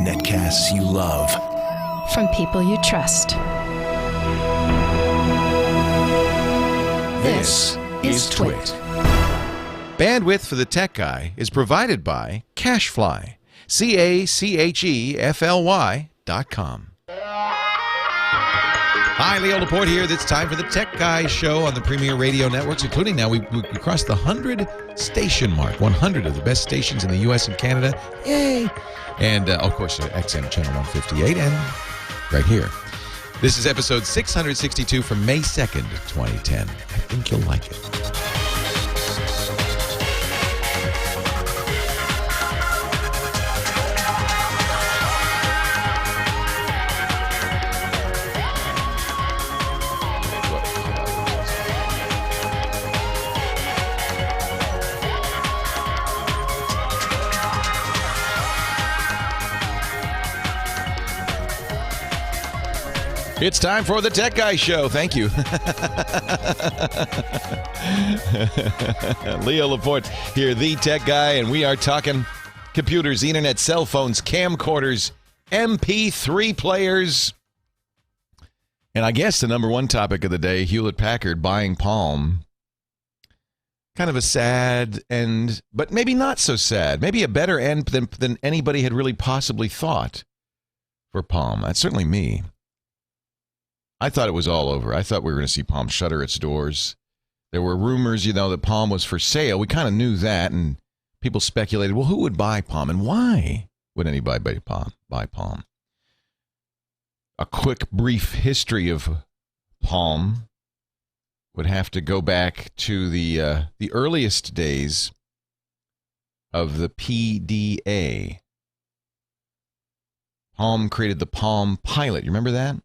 Netcasts you love. From people you trust. This is TWiT. Bandwidth for the Tech Guy is provided by Cachefly. CACHEFLY.com. Hi, Leo Laporte here. It's time for the Tech Guy show on the premier radio networks, including now we crossed the 100 station mark. 100 of the best stations in the U.S. and Canada. Yay! And, of course, XM Channel 158 and right here. This is episode 662 from May 2nd, 2010. I think you'll like it. It's time for the Tech Guy Show. Thank you. Leo Laporte here, the Tech Guy, and we are talking computers, internet, cell phones, camcorders, MP3 players. And I guess the number one topic of the day, Hewlett-Packard buying Palm. Kind of a sad end, but maybe not so sad. Maybe a better end than anybody had really possibly thought for Palm. That's certainly me. I thought it was all over. I thought we were going to see Palm shutter its doors. There were rumors, that Palm was for sale. We kind of knew that, and people speculated, well, who would buy Palm, and why would anybody buy Palm? A quick, brief history of Palm would have to go back to the earliest days of the PDA. Palm created the Palm Pilot. You remember that?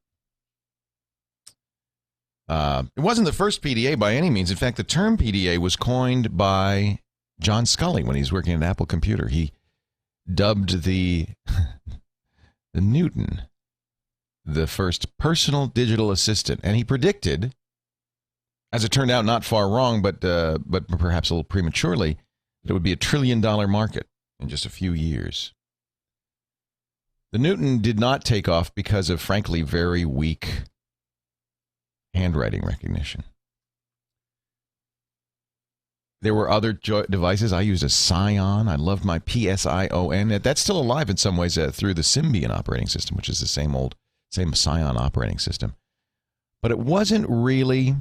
It wasn't the first PDA by any means. In fact, the term PDA was coined by John Scully when he was working at Apple Computer. He dubbed the Newton the first personal digital assistant, and he predicted, as it turned out, not far wrong, but perhaps a little prematurely, that it would be $1 trillion market in just a few years. The Newton did not take off because of, frankly, very weak handwriting recognition. There were other devices. I used a Scion. I loved my PSION. That's still alive in some ways through the Symbian operating system, which is the same Scion operating system. But it wasn't really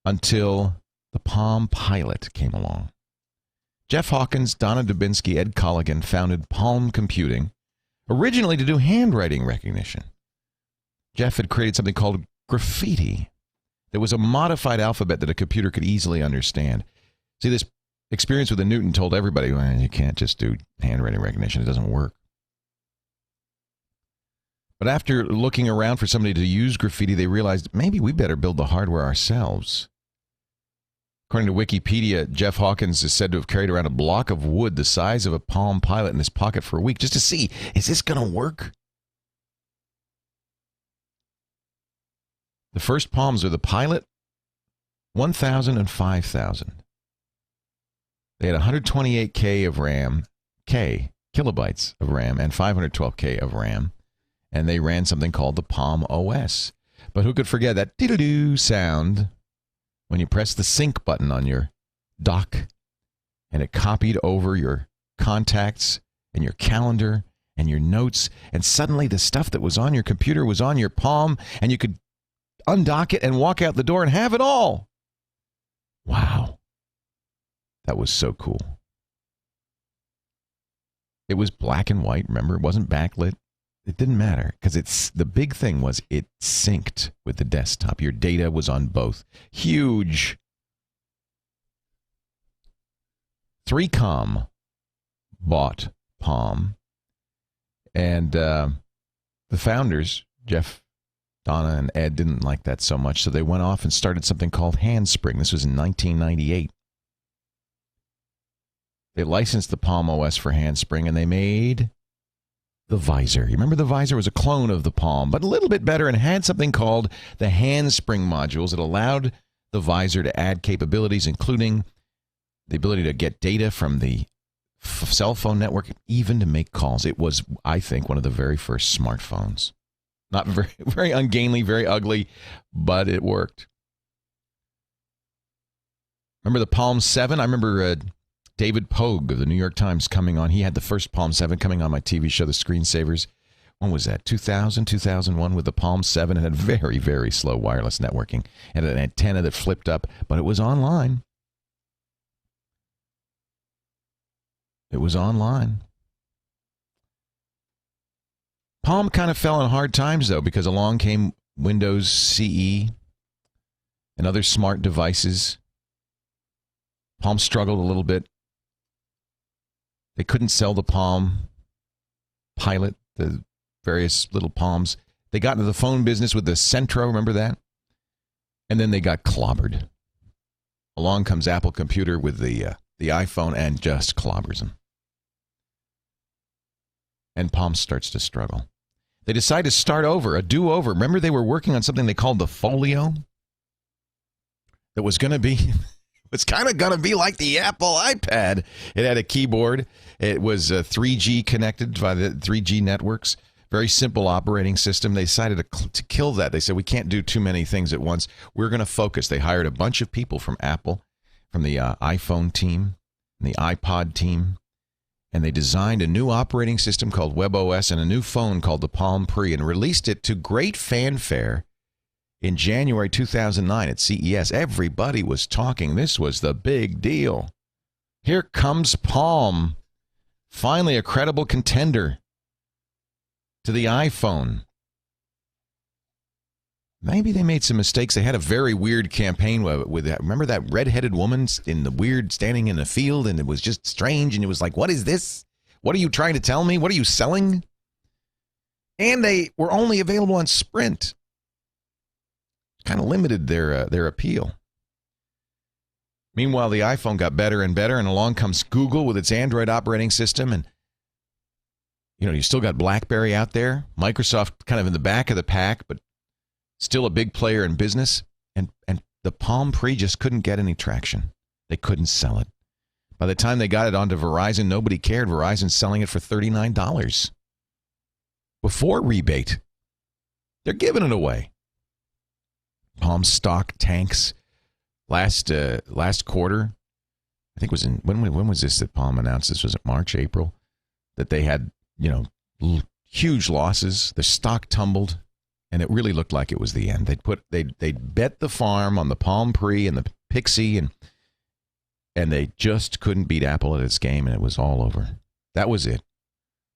until the Palm Pilot came along. Jeff Hawkins, Donna Dubinsky, Ed Colligan founded Palm Computing, originally to do handwriting recognition. Jeff had created something called graffiti. There was a modified alphabet that a computer could easily understand. See, this experience with the Newton told everybody, well, you can't just do handwriting recognition. It doesn't work. But after looking around for somebody to use graffiti, they realized maybe we better build the hardware ourselves. According to Wikipedia, Jeff Hawkins is said to have carried around a block of wood the size of a Palm Pilot in his pocket for a week just to see, is this going to work? The first Palms are the Pilot, 1,000 and 5,000. They had 128K of RAM, kilobytes of RAM, and 512K of RAM, and they ran something called the Palm OS. But who could forget that dee-doo-doo sound when you press the sync button on your dock, and it copied over your contacts and your calendar and your notes, and suddenly the stuff that was on your computer was on your Palm, and you could undock it and walk out the door and have it all. Wow. That was so cool. It was black and white, remember? It wasn't backlit. It didn't matter because the big thing was it synced with the desktop. Your data was on both. Huge. 3Com bought Palm, and the founders, Jeff, Donna, and Ed, didn't like that so much, so they went off and started something called Handspring. This was in 1998. They licensed the Palm OS for Handspring, and they made the Visor. You remember the Visor was a clone of the Palm, but a little bit better, and had something called the Handspring modules that allowed the Visor to add capabilities, including the ability to get data from the cell phone network, even to make calls. It was, I think, one of the very first smartphones. Not very, very ungainly, very ugly, but it worked. Remember the Palm 7? I remember David Pogue of the New York Times coming on. He had the first Palm 7 coming on my TV show, The Screensavers. When was that? 2000, 2001 with the Palm 7. It had very, very slow wireless networking and an antenna that flipped up, but it was online. It was online. Palm kind of fell in hard times, though, because along came Windows CE and other smart devices. Palm struggled a little bit. They couldn't sell the Palm Pilot, the various little Palms. They got into the phone business with the Centro, remember that? And then they got clobbered. Along comes Apple Computer with the iPhone and just clobbers them. And Palm starts to struggle. They decide to start over, a do-over. Remember they were working on something they called the Folio? That was going to be... It's kind of going to be like the Apple iPad. It had a keyboard. It was 3G connected by the 3G networks. Very simple operating system. They decided to kill that. They said, we can't do too many things at once. We're going to focus. They hired a bunch of people from Apple, from the iPhone team, and the iPod team, and they designed a new operating system called WebOS and a new phone called the Palm Pre and released it to great fanfare. In January 2009 at CES, everybody was talking. This was the big deal. Here comes Palm, finally a credible contender to the iPhone. Maybe they made some mistakes. They had a very weird campaign with that. Remember that redheaded woman in the weird standing in a field, and it was just strange, and it was like, what is this? What are you trying to tell me? What are you selling? And they were only available on Sprint. Kind of limited their appeal. Meanwhile, the iPhone got better and better, and along comes Google with its Android operating system, and you still got BlackBerry out there, Microsoft kind of in the back of the pack, but still a big player in business, and the Palm Pre just couldn't get any traction. They couldn't sell it. By the time they got it onto Verizon, nobody cared. Verizon's selling it for $39 before rebate. They're giving it away. Palm stock tanks last quarter. I think it was when was this that Palm announced this? Was it March, April? That they had, huge losses. The stock tumbled, and it really looked like it was the end. They'd bet the farm on the Palm Pre and the Pixie, and they just couldn't beat Apple at its game, and it was all over. That was it.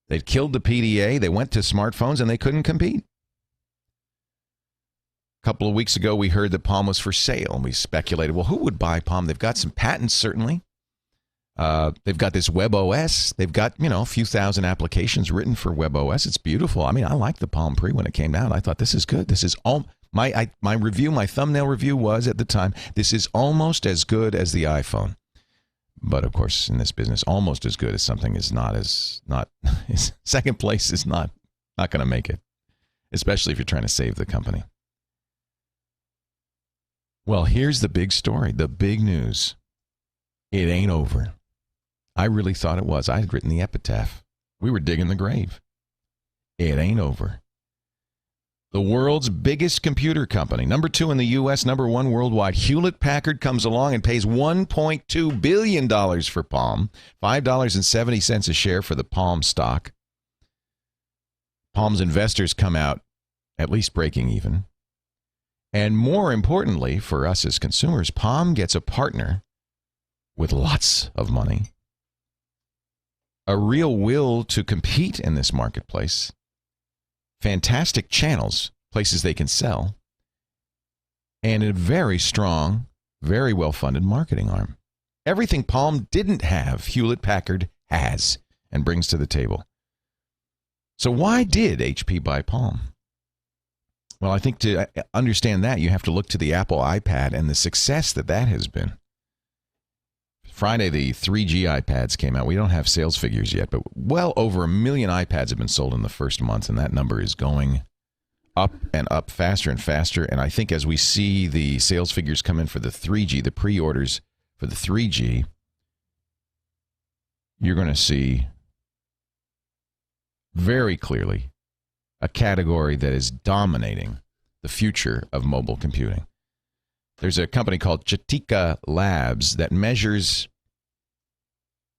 They'd killed the PDA. They went to smartphones, and they couldn't compete. A couple of weeks ago, we heard that Palm was for sale, and we speculated, well, who would buy Palm? They've got some patents, certainly. They've got this WebOS. They've got, a few thousand applications written for WebOS. It's beautiful. I mean, I liked the Palm Pre when it came out. I thought, this is good. This is all my review, my thumbnail review was at the time, this is almost as good as the iPhone. But, of course, in this business, almost as good as something is not second place is not going to make it, especially if you're trying to save the company. Well, here's the big story, the big news. It ain't over. I really thought it was. I had written the epitaph. We were digging the grave. It ain't over. The world's biggest computer company, number 2 in the U.S., number 1 worldwide, Hewlett-Packard comes along and pays $1.2 billion for Palm, $5.70 a share for the Palm stock. Palm's investors come out at least breaking even. And more importantly, for us as consumers, Palm gets a partner with lots of money, a real will to compete in this marketplace, fantastic channels, places they can sell, and a very strong, very well-funded marketing arm. Everything Palm didn't have, Hewlett-Packard has and brings to the table. So why did HP buy Palm? Well, I think to understand that, you have to look to the Apple iPad and the success that has been. Friday, the 3G iPads came out. We don't have sales figures yet, but well over 1 million iPads have been sold in the first month, and that number is going up and up faster and faster. And I think as we see the sales figures come in for the 3G, the pre-orders for the 3G, you're going to see very clearly a category that is dominating the future of mobile computing. There's a company called Chatika Labs that measures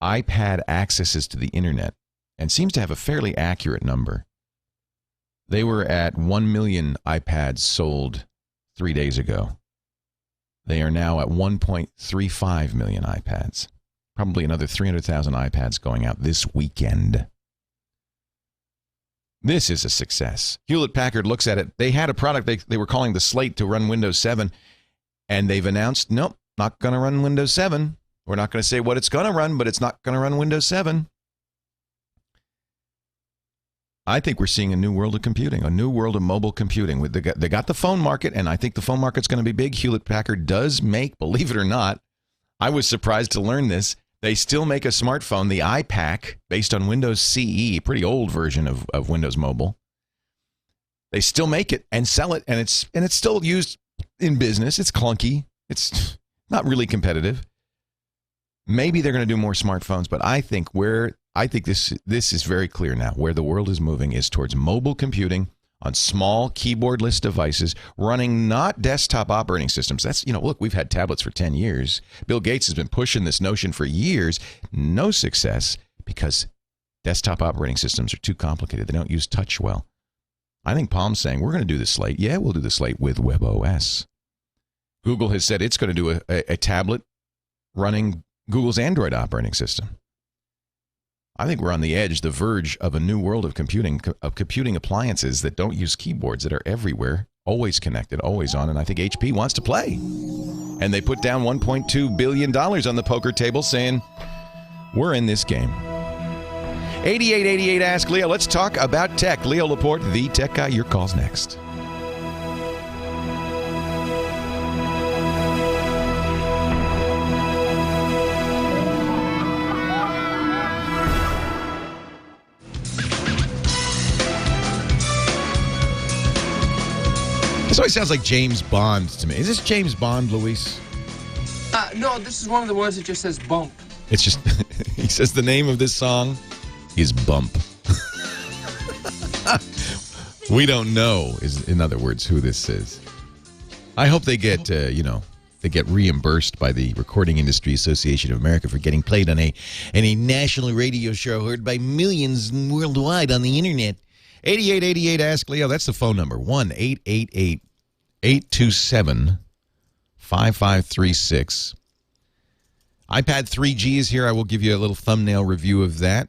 iPad accesses to the internet and seems to have a fairly accurate number. They were at 1 million iPads sold 3 days ago. They are now at 1.35 million iPads. Probably another 300,000 iPads going out this weekend. This is a success. Hewlett-Packard looks at it. They had a product they were calling the Slate to run Windows 7, and they've announced, nope, not going to run Windows 7. We're not going to say what it's going to run, but it's not going to run Windows 7. I think we're seeing a new world of computing, a new world of mobile computing. They got the phone market, and I think the phone market's going to be big. Hewlett-Packard does make, believe it or not, I was surprised to learn this, they still make a smartphone, the iPac, based on Windows CE, pretty old version of Windows Mobile. They still make it and sell it, and it's still used in business. It's clunky. It's not really competitive. Maybe they're going to do more smartphones, but I think this is very clear now. Where the world is moving is towards mobile computing on small keyboardless devices running not desktop operating systems. That's, look, we've had tablets for 10 years. Bill Gates has been pushing this notion for years. No success because desktop operating systems are too complicated. They don't use touch well. I think Palm's saying, we're going to do the Slate. Yeah, we'll do the Slate with WebOS. Google has said it's going to do a tablet running Google's Android operating system. I think we're on the edge, the verge of a new world of computing appliances that don't use keyboards, that are everywhere, always connected, always on. And I think HP wants to play. And they put down $1.2 billion on the poker table saying, we're in this game. 8888 Ask Leo. Let's talk about tech. Leo Laporte, the tech guy. Your call's next. This always sounds like James Bond to me. Is this James Bond, Luis? No, this is one of the words that just says bump. It's just, he says the name of this song is Bump. We don't know, is in other words, who this is. I hope they get, they get reimbursed by the Recording Industry Association of America for getting played on a national radio show heard by millions worldwide on the internet. 8888 Ask Leo. That's the phone number. 1-888-827-5536. iPad 3G is here. I will give you a little thumbnail review of that.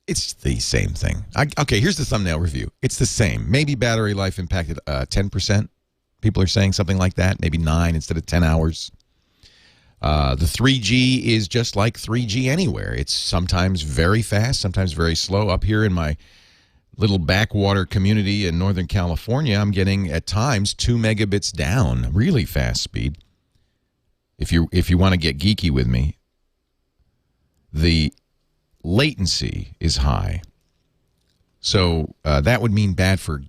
It's the same thing. Okay, here's the thumbnail review. It's the same. Maybe battery life impacted 10%. People are saying something like that. Maybe 9 instead of 10 hours. The 3G is just like 3G anywhere. It's sometimes very fast, sometimes very slow. Up here in my little backwater community in Northern California, I'm getting at times 2 megabits down, really fast speed. If you want to get geeky with me, the latency is high. So that would mean bad for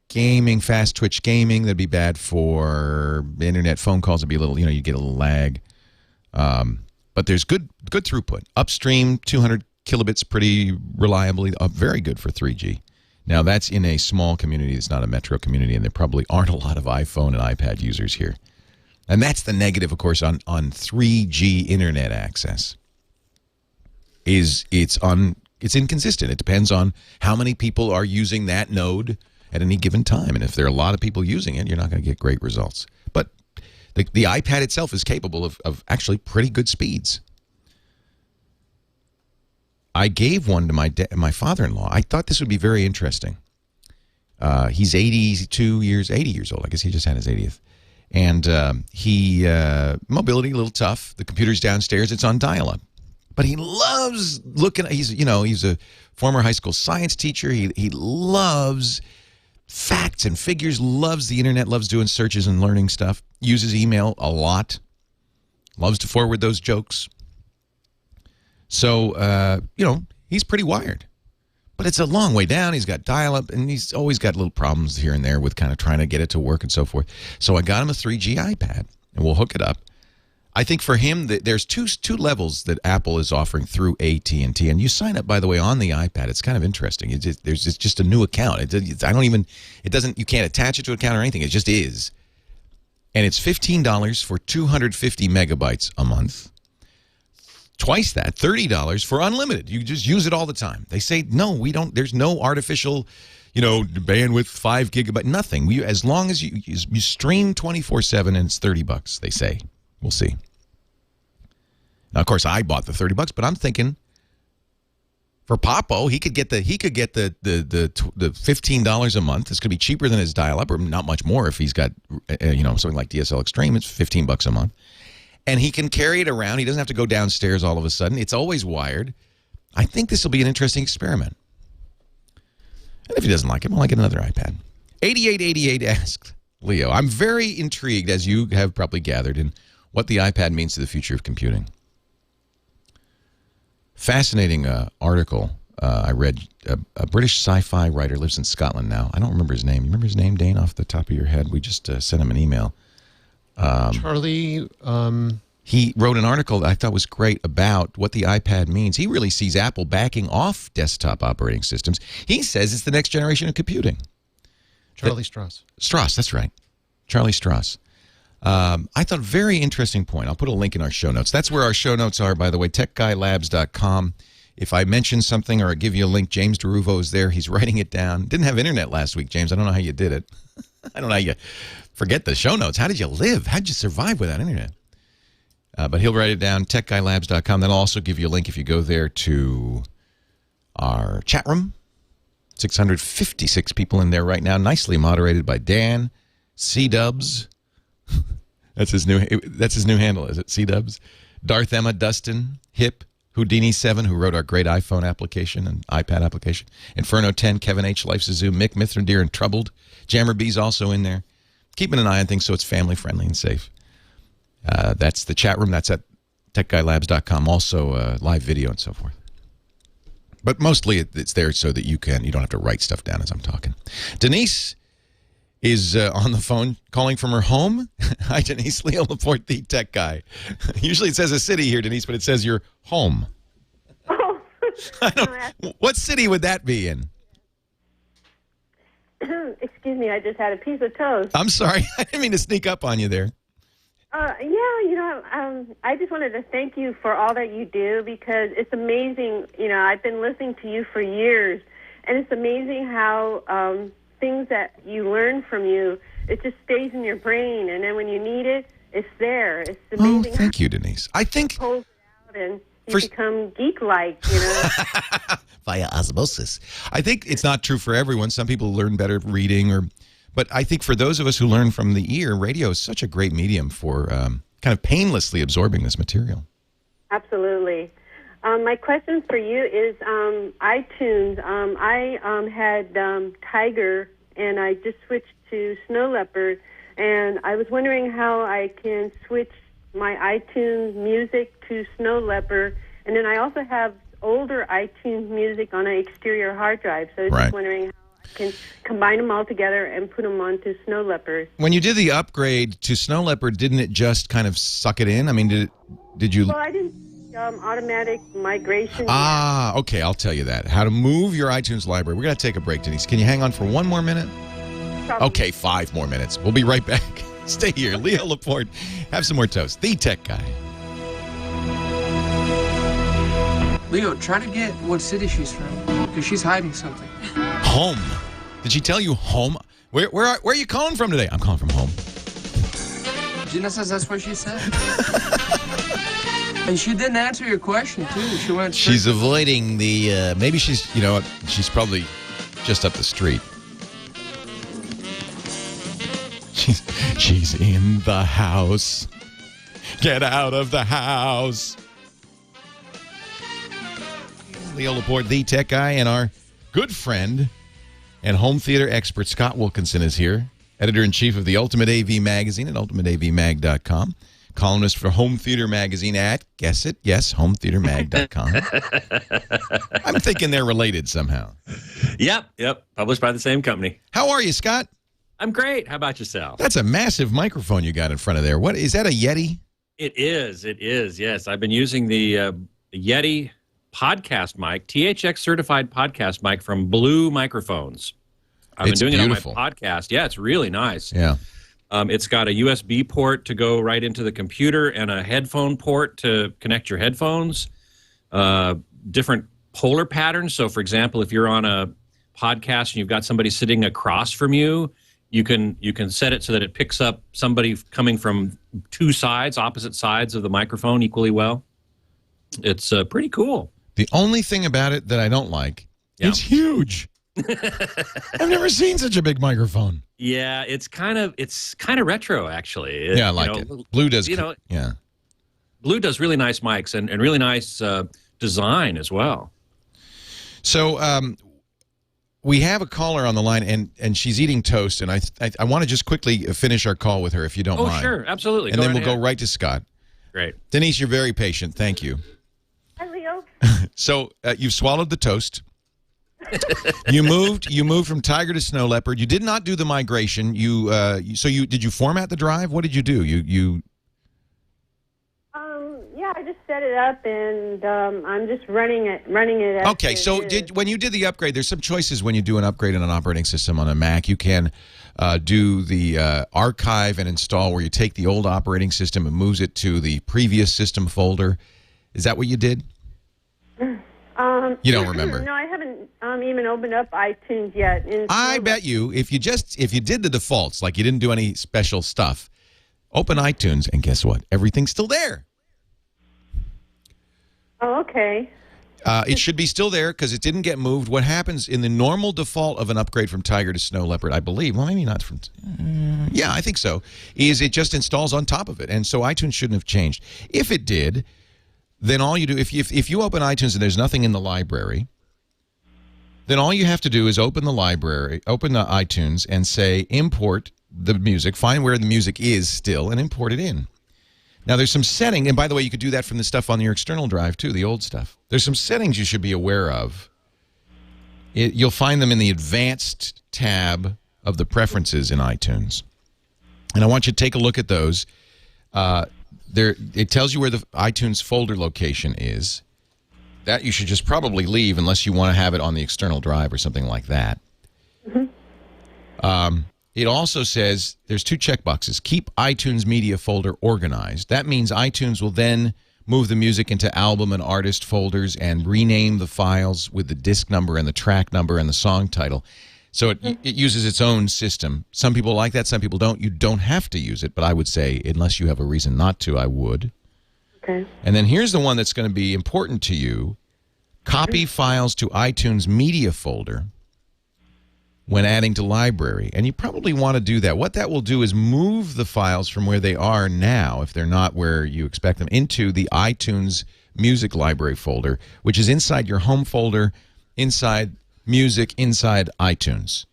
gaming, fast Twitch gaming. That'd be bad for internet phone calls. It'd be a little, you get a little lag. But there's good throughput. Upstream, 200 kilobits pretty reliably. Very good for 3G. Now, that's in a small community. It's not a metro community, and there probably aren't a lot of iPhone and iPad users here. And that's the negative, of course, on 3G internet access. It's inconsistent. It depends on how many people are using that node at any given time. And if there are a lot of people using it, you're not going to get great results. But the iPad itself is capable of actually pretty good speeds. I gave one to my father-in-law. I thought this would be very interesting. He's 80 years old. I guess he just had his 80th. And mobility, a little tough. The computer's downstairs. It's on dial-up. But he loves looking at, he's a former high school science teacher. He loves facts and figures, loves the internet, loves doing searches and learning stuff, uses email a lot, loves to forward those jokes. So, he's pretty wired. But it's a long way down. He's got dial-up, and he's always got little problems here and there with kind of trying to get it to work and so forth. So I got him a 3G iPad, and we'll hook it up. I think for him, there's two levels that Apple is offering through AT&T, and you sign up, by the way, on the iPad. It's kind of interesting. There's just a new account. You can't attach it to an account or anything. It just is. And it's $15 for 250 megabytes a month. Twice that, $30 for unlimited. You just use it all the time. They say, no, we don't. There's no artificial, bandwidth, 5 gigabyte, nothing. As long as you stream 24/7, and it's $30, they say. We'll see. Now, of course, I bought the $30, but I'm thinking for Papo, he could get the $15 a month. It's going to be cheaper than his dial-up, or not much more if he's got something like DSL Extreme. It's $15 a month, and he can carry it around. He doesn't have to go downstairs all of a sudden. It's always wired. I think this will be an interesting experiment. And if he doesn't like it, we'll get another iPad. 8888 asked Leo, I'm very intrigued, as you have probably gathered, in what the iPad means to the future of computing. Fascinating article I read. A British sci-fi writer lives in Scotland now. I don't remember his name. You remember his name, Dane, off the top of your head? We just sent him an email. Charlie. He wrote an article that I thought was great about what the iPad means. He really sees Apple backing off desktop operating systems. He says it's the next generation of computing. Charlie Strauss. Strauss, that's right. Charlie Strauss. I thought very interesting point. I'll put a link in our show notes. That's where our show notes are, by the way, techguylabs.com. If I mention something or I give you a link, James DeRuvo is there. He's writing it down. Didn't have internet last week, James. I don't know how you did it. I don't know how you forget the show notes. How did you live? How did you survive without internet? But he'll write it down, techguylabs.com. Then I'll also give you a link if you go there to our chat room. 656 people in there right now, nicely moderated by Dan, C-Dubs. That's his new handle, is it? C-Dubs. Darth Emma, Dustin, Hip, Houdini7, who wrote our great iPhone application and iPad application. Inferno 10, Kevin H, Life's a Zoo, Mick, Mithradeer, and Troubled. Jammer B's also in there. Keeping an eye on things so it's family-friendly and safe. That's the chat room. That's at techguylabs.com. Also live video and so forth. But mostly it's there so that you don't have to write stuff down as I'm talking. Denise is on the phone calling from her home. Hi, Denise. Leo Laporte, the tech guy. Usually it says a city here, Denise, but it says your home. Oh. What city would that be in? Excuse me, I just had a piece of toast. I'm sorry. I didn't mean to sneak up on you there. I just wanted to thank you for all that you do, because it's amazing. I've been listening to you for years, and it's amazing how things that you learn from you, it just stays in your brain, and then when you need it, it's there. It's amazing. Oh, thank you, Denise. I think pulls it out and you become geek-like, via osmosis. I think it's not true for everyone. Some people learn better reading, but I think for those of us who learn from the ear, radio is such a great medium for kind of painlessly absorbing this material. Absolutely. My question for you is iTunes. I had Tiger, and I just switched to Snow Leopard, and I was wondering how I can switch my iTunes music to Snow Leopard, and then I also have older iTunes music on an exterior hard drive, so I was just wondering how I can combine them all together and put them onto Snow Leopard. When you did the upgrade to Snow Leopard, didn't it just kind of suck it in? I mean, did you... Well, I didn't automatic migration. Ah, okay, I'll tell you that. How to move your iTunes library. We're going to take a break, Denise. Can you hang on for one more minute? Probably. Okay, 5 more minutes. We'll be right back. Stay here. Leo Laporte. Have some more toast. The Tech Guy. Leo, try to get what city she's from, because she's hiding something. Home. Did she tell you home? Where are you calling from today? I'm calling from home. Gina says that's what she said. And she didn't answer your question, too. She went straight. She's avoiding the, maybe she's, she's probably just up the street. She's in the house. Get out of the house. Leo Laporte, the tech guy, and our good friend and home theater expert Scott Wilkinson is here. Editor-in-chief of the Ultimate AV Magazine at ultimateavmag.com. Columnist for Home Theater Magazine at, guess it, yes, hometheatermag.com. I'm thinking they're related somehow. Yep. Published by the same company. How are you, Scott? I'm great. How about yourself? That's a massive microphone you got in front of there. What is that, a Yeti? It is. It is. Yes, I've been using the Yeti podcast mic, THX certified podcast mic from Blue Microphones. I've been doing beautiful. it on my podcast. Yeah, it's really nice. Yeah. It's got a USB port to go right into the computer and a headphone port to connect your headphones. Different polar patterns. So, for example, if you're on a podcast and you've got somebody sitting across from you, you can set it so that it picks up somebody coming from two sides, opposite sides of the microphone equally well. It's pretty cool. The only thing about it that I don't like, it's huge. I've never seen such a big microphone. Yeah, it's kind of retro, actually. Yeah, I like it. Blue does. Yeah, Blue does really nice mics and really nice design as well. So we have a caller on the line, and she's eating toast, and I want to just quickly finish our call with her, if you don't mind. Oh, sure, absolutely. And then we'll go right to Scott. Great. Denise, you're very patient. Thank you. Hi, Leo. So you've swallowed the toast. You moved from tiger to snow leopard. You did not do the migration. Did you format the drive? What did you do? Yeah, I just set it up, and I'm just running it. Okay, so when you did the upgrade, there's some choices when you do an upgrade in an operating system on a Mac. You can do the archive and install, where you take the old operating system and moves it to the previous system folder. Is that what you did? You don't remember? No, I haven't even opened up iTunes yet. I bet you, if you did the defaults, like you didn't do any special stuff, open iTunes, and guess what? Everything's still there. Oh, okay. It should be still there because it didn't get moved. What happens in the normal default of an upgrade from Tiger to Snow Leopard, I believe, well, maybe not from, yeah, I think so, is it just installs on top of it. And so iTunes shouldn't have changed. If it did, then all you do, if you open iTunes and there's nothing in the library, then all you have to do is open the iTunes and say import the music, find where the music is still, and import it in. Now, there's some setting, and by the way, you could do that from the stuff on your external drive, too, the old stuff. There's some settings you should be aware of. You'll find them in the Advanced tab of the Preferences in iTunes. And I want you to take a look at those. It tells you where the iTunes folder location is. That you should just probably leave unless you want to have it on the external drive or something like that. Mm-hmm. It also says there's two checkboxes. Keep iTunes media folder organized. That means iTunes will then move the music into album and artist folders and rename the files with the disc number and the track number and the song title. So it uses its own system. Some people like that, some people don't. You don't have to use it, but I would say unless you have a reason not to, I would. Okay. And then here's the one that's going to be important to you. Copy files to iTunes media folder when adding to library. And you probably want to do that. What that will do is move the files from where they are now, if they're not where you expect them, into the iTunes music library folder, which is inside your home folder, inside music, inside iTunes.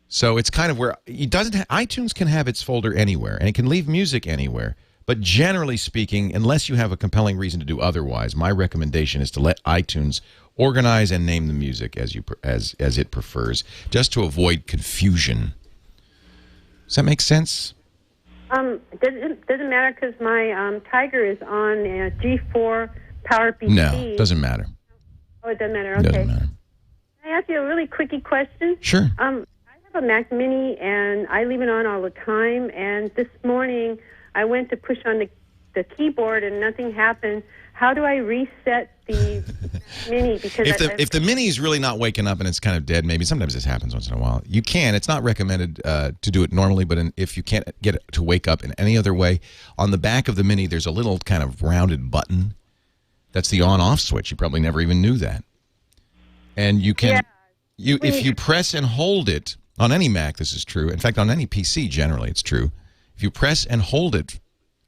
So it's kind of where iTunes can have its folder anywhere, and it can leave music anywhere. But generally speaking, unless you have a compelling reason to do otherwise, my recommendation is to let iTunes organize and name the music as it prefers, just to avoid confusion. Does that make sense? Doesn't matter because my Tiger is on G4 PowerPC. No, doesn't matter. Oh, it doesn't matter. Okay. Doesn't matter. Can I ask you a really quickie question? Sure. I have a Mac Mini and I leave it on all the time. And this morning I went to push on the keyboard and nothing happened. How do I reset the Mini? Because if the Mini is really not waking up and it's kind of dead, maybe sometimes this happens once in a while. You can. It's not recommended to do it normally, but if you can't get it to wake up in any other way, on the back of the Mini there's a little kind of rounded button. That's the on-off switch. You probably never even knew that. And you can, if you press and hold it, on any Mac this is true. In fact, on any PC generally it's true. If you press and hold it,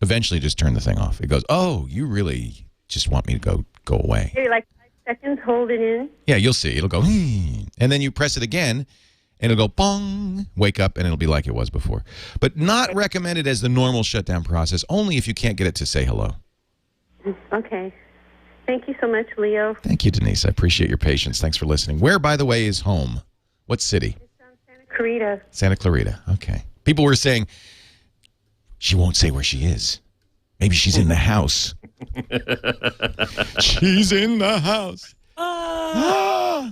eventually just turn the thing off. It goes, oh, you really just want me to go away. Maybe like 5 seconds, hold it in. Yeah, you'll see. It'll go, and then you press it again, and it'll go, bong, wake up, and it'll be like it was before. But not recommended as the normal shutdown process, only if you can't get it to say hello. Okay. Thank you so much, Leo. Thank you, Denise. I appreciate your patience. Thanks for listening. Where, by the way, is home? What city? It's Santa Clarita. Santa Clarita. Okay. People were saying, She won't say where she is. Maybe she's in the house. She's in the house.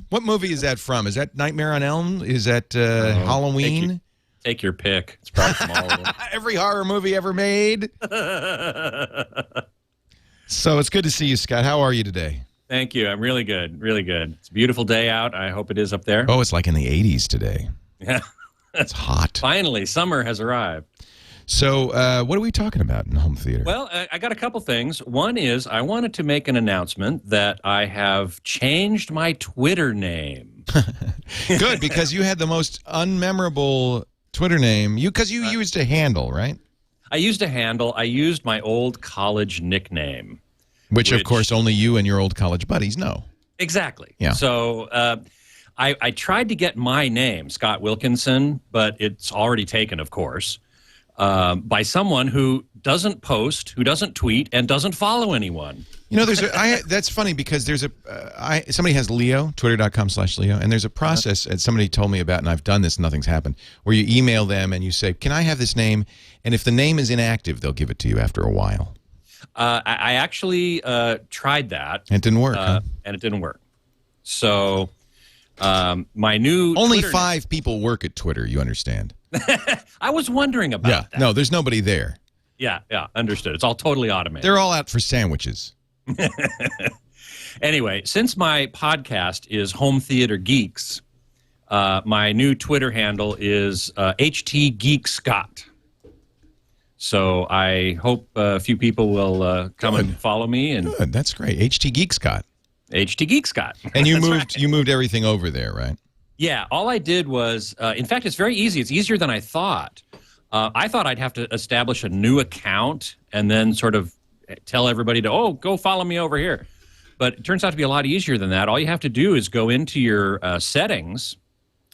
What movie is that from? Is that Nightmare on Elm? Is that Halloween? Take your pick. It's probably from all of them. Every horror movie ever made. So it's good to see you, Scott. How are you today? Thank you. I'm really good. Really good. It's a beautiful day out. I hope it is up there. Oh, it's like in the 80s today. Yeah. It's hot. Finally, summer has arrived. So what are we talking about in home theater? Well, I got a couple things. One is I wanted to make an announcement that I have changed my Twitter name. Good, because you had the most unmemorable Twitter name. Because you used a handle, right? I used a handle. I used my old college nickname. Which, of course, only you and your old college buddies know. Exactly. Yeah. So I tried to get my name, Scott Wilkinson, but it's already taken, of course, by someone who doesn't post, who doesn't tweet, and doesn't follow anyone. You know, that's funny because there's somebody has Leo, twitter.com/Leo, and there's a process that somebody told me about, and I've done this, nothing's happened, where you email them and you say, can I have this name? And if the name is inactive, they'll give it to you after a while. I actually tried that. It didn't work, huh? And it didn't work. So my new Only Twitter 5 people work at Twitter, you understand? I was wondering about that. No, there's nobody there. Yeah, understood. It's all totally automated. They're all out for sandwiches. Anyway, since my podcast is Home Theater Geeks, my new Twitter handle is HT Geek Scott. So I hope a few people will come and follow me. And Good, that's great. HT Geek Scott. HT Geek Scott. And you moved everything over there, right? Yeah, all I did was, in fact, it's very easy. It's easier than I thought. I thought I'd have to establish a new account and then sort of tell everybody to, go follow me over here. But it turns out to be a lot easier than that. All you have to do is go into your settings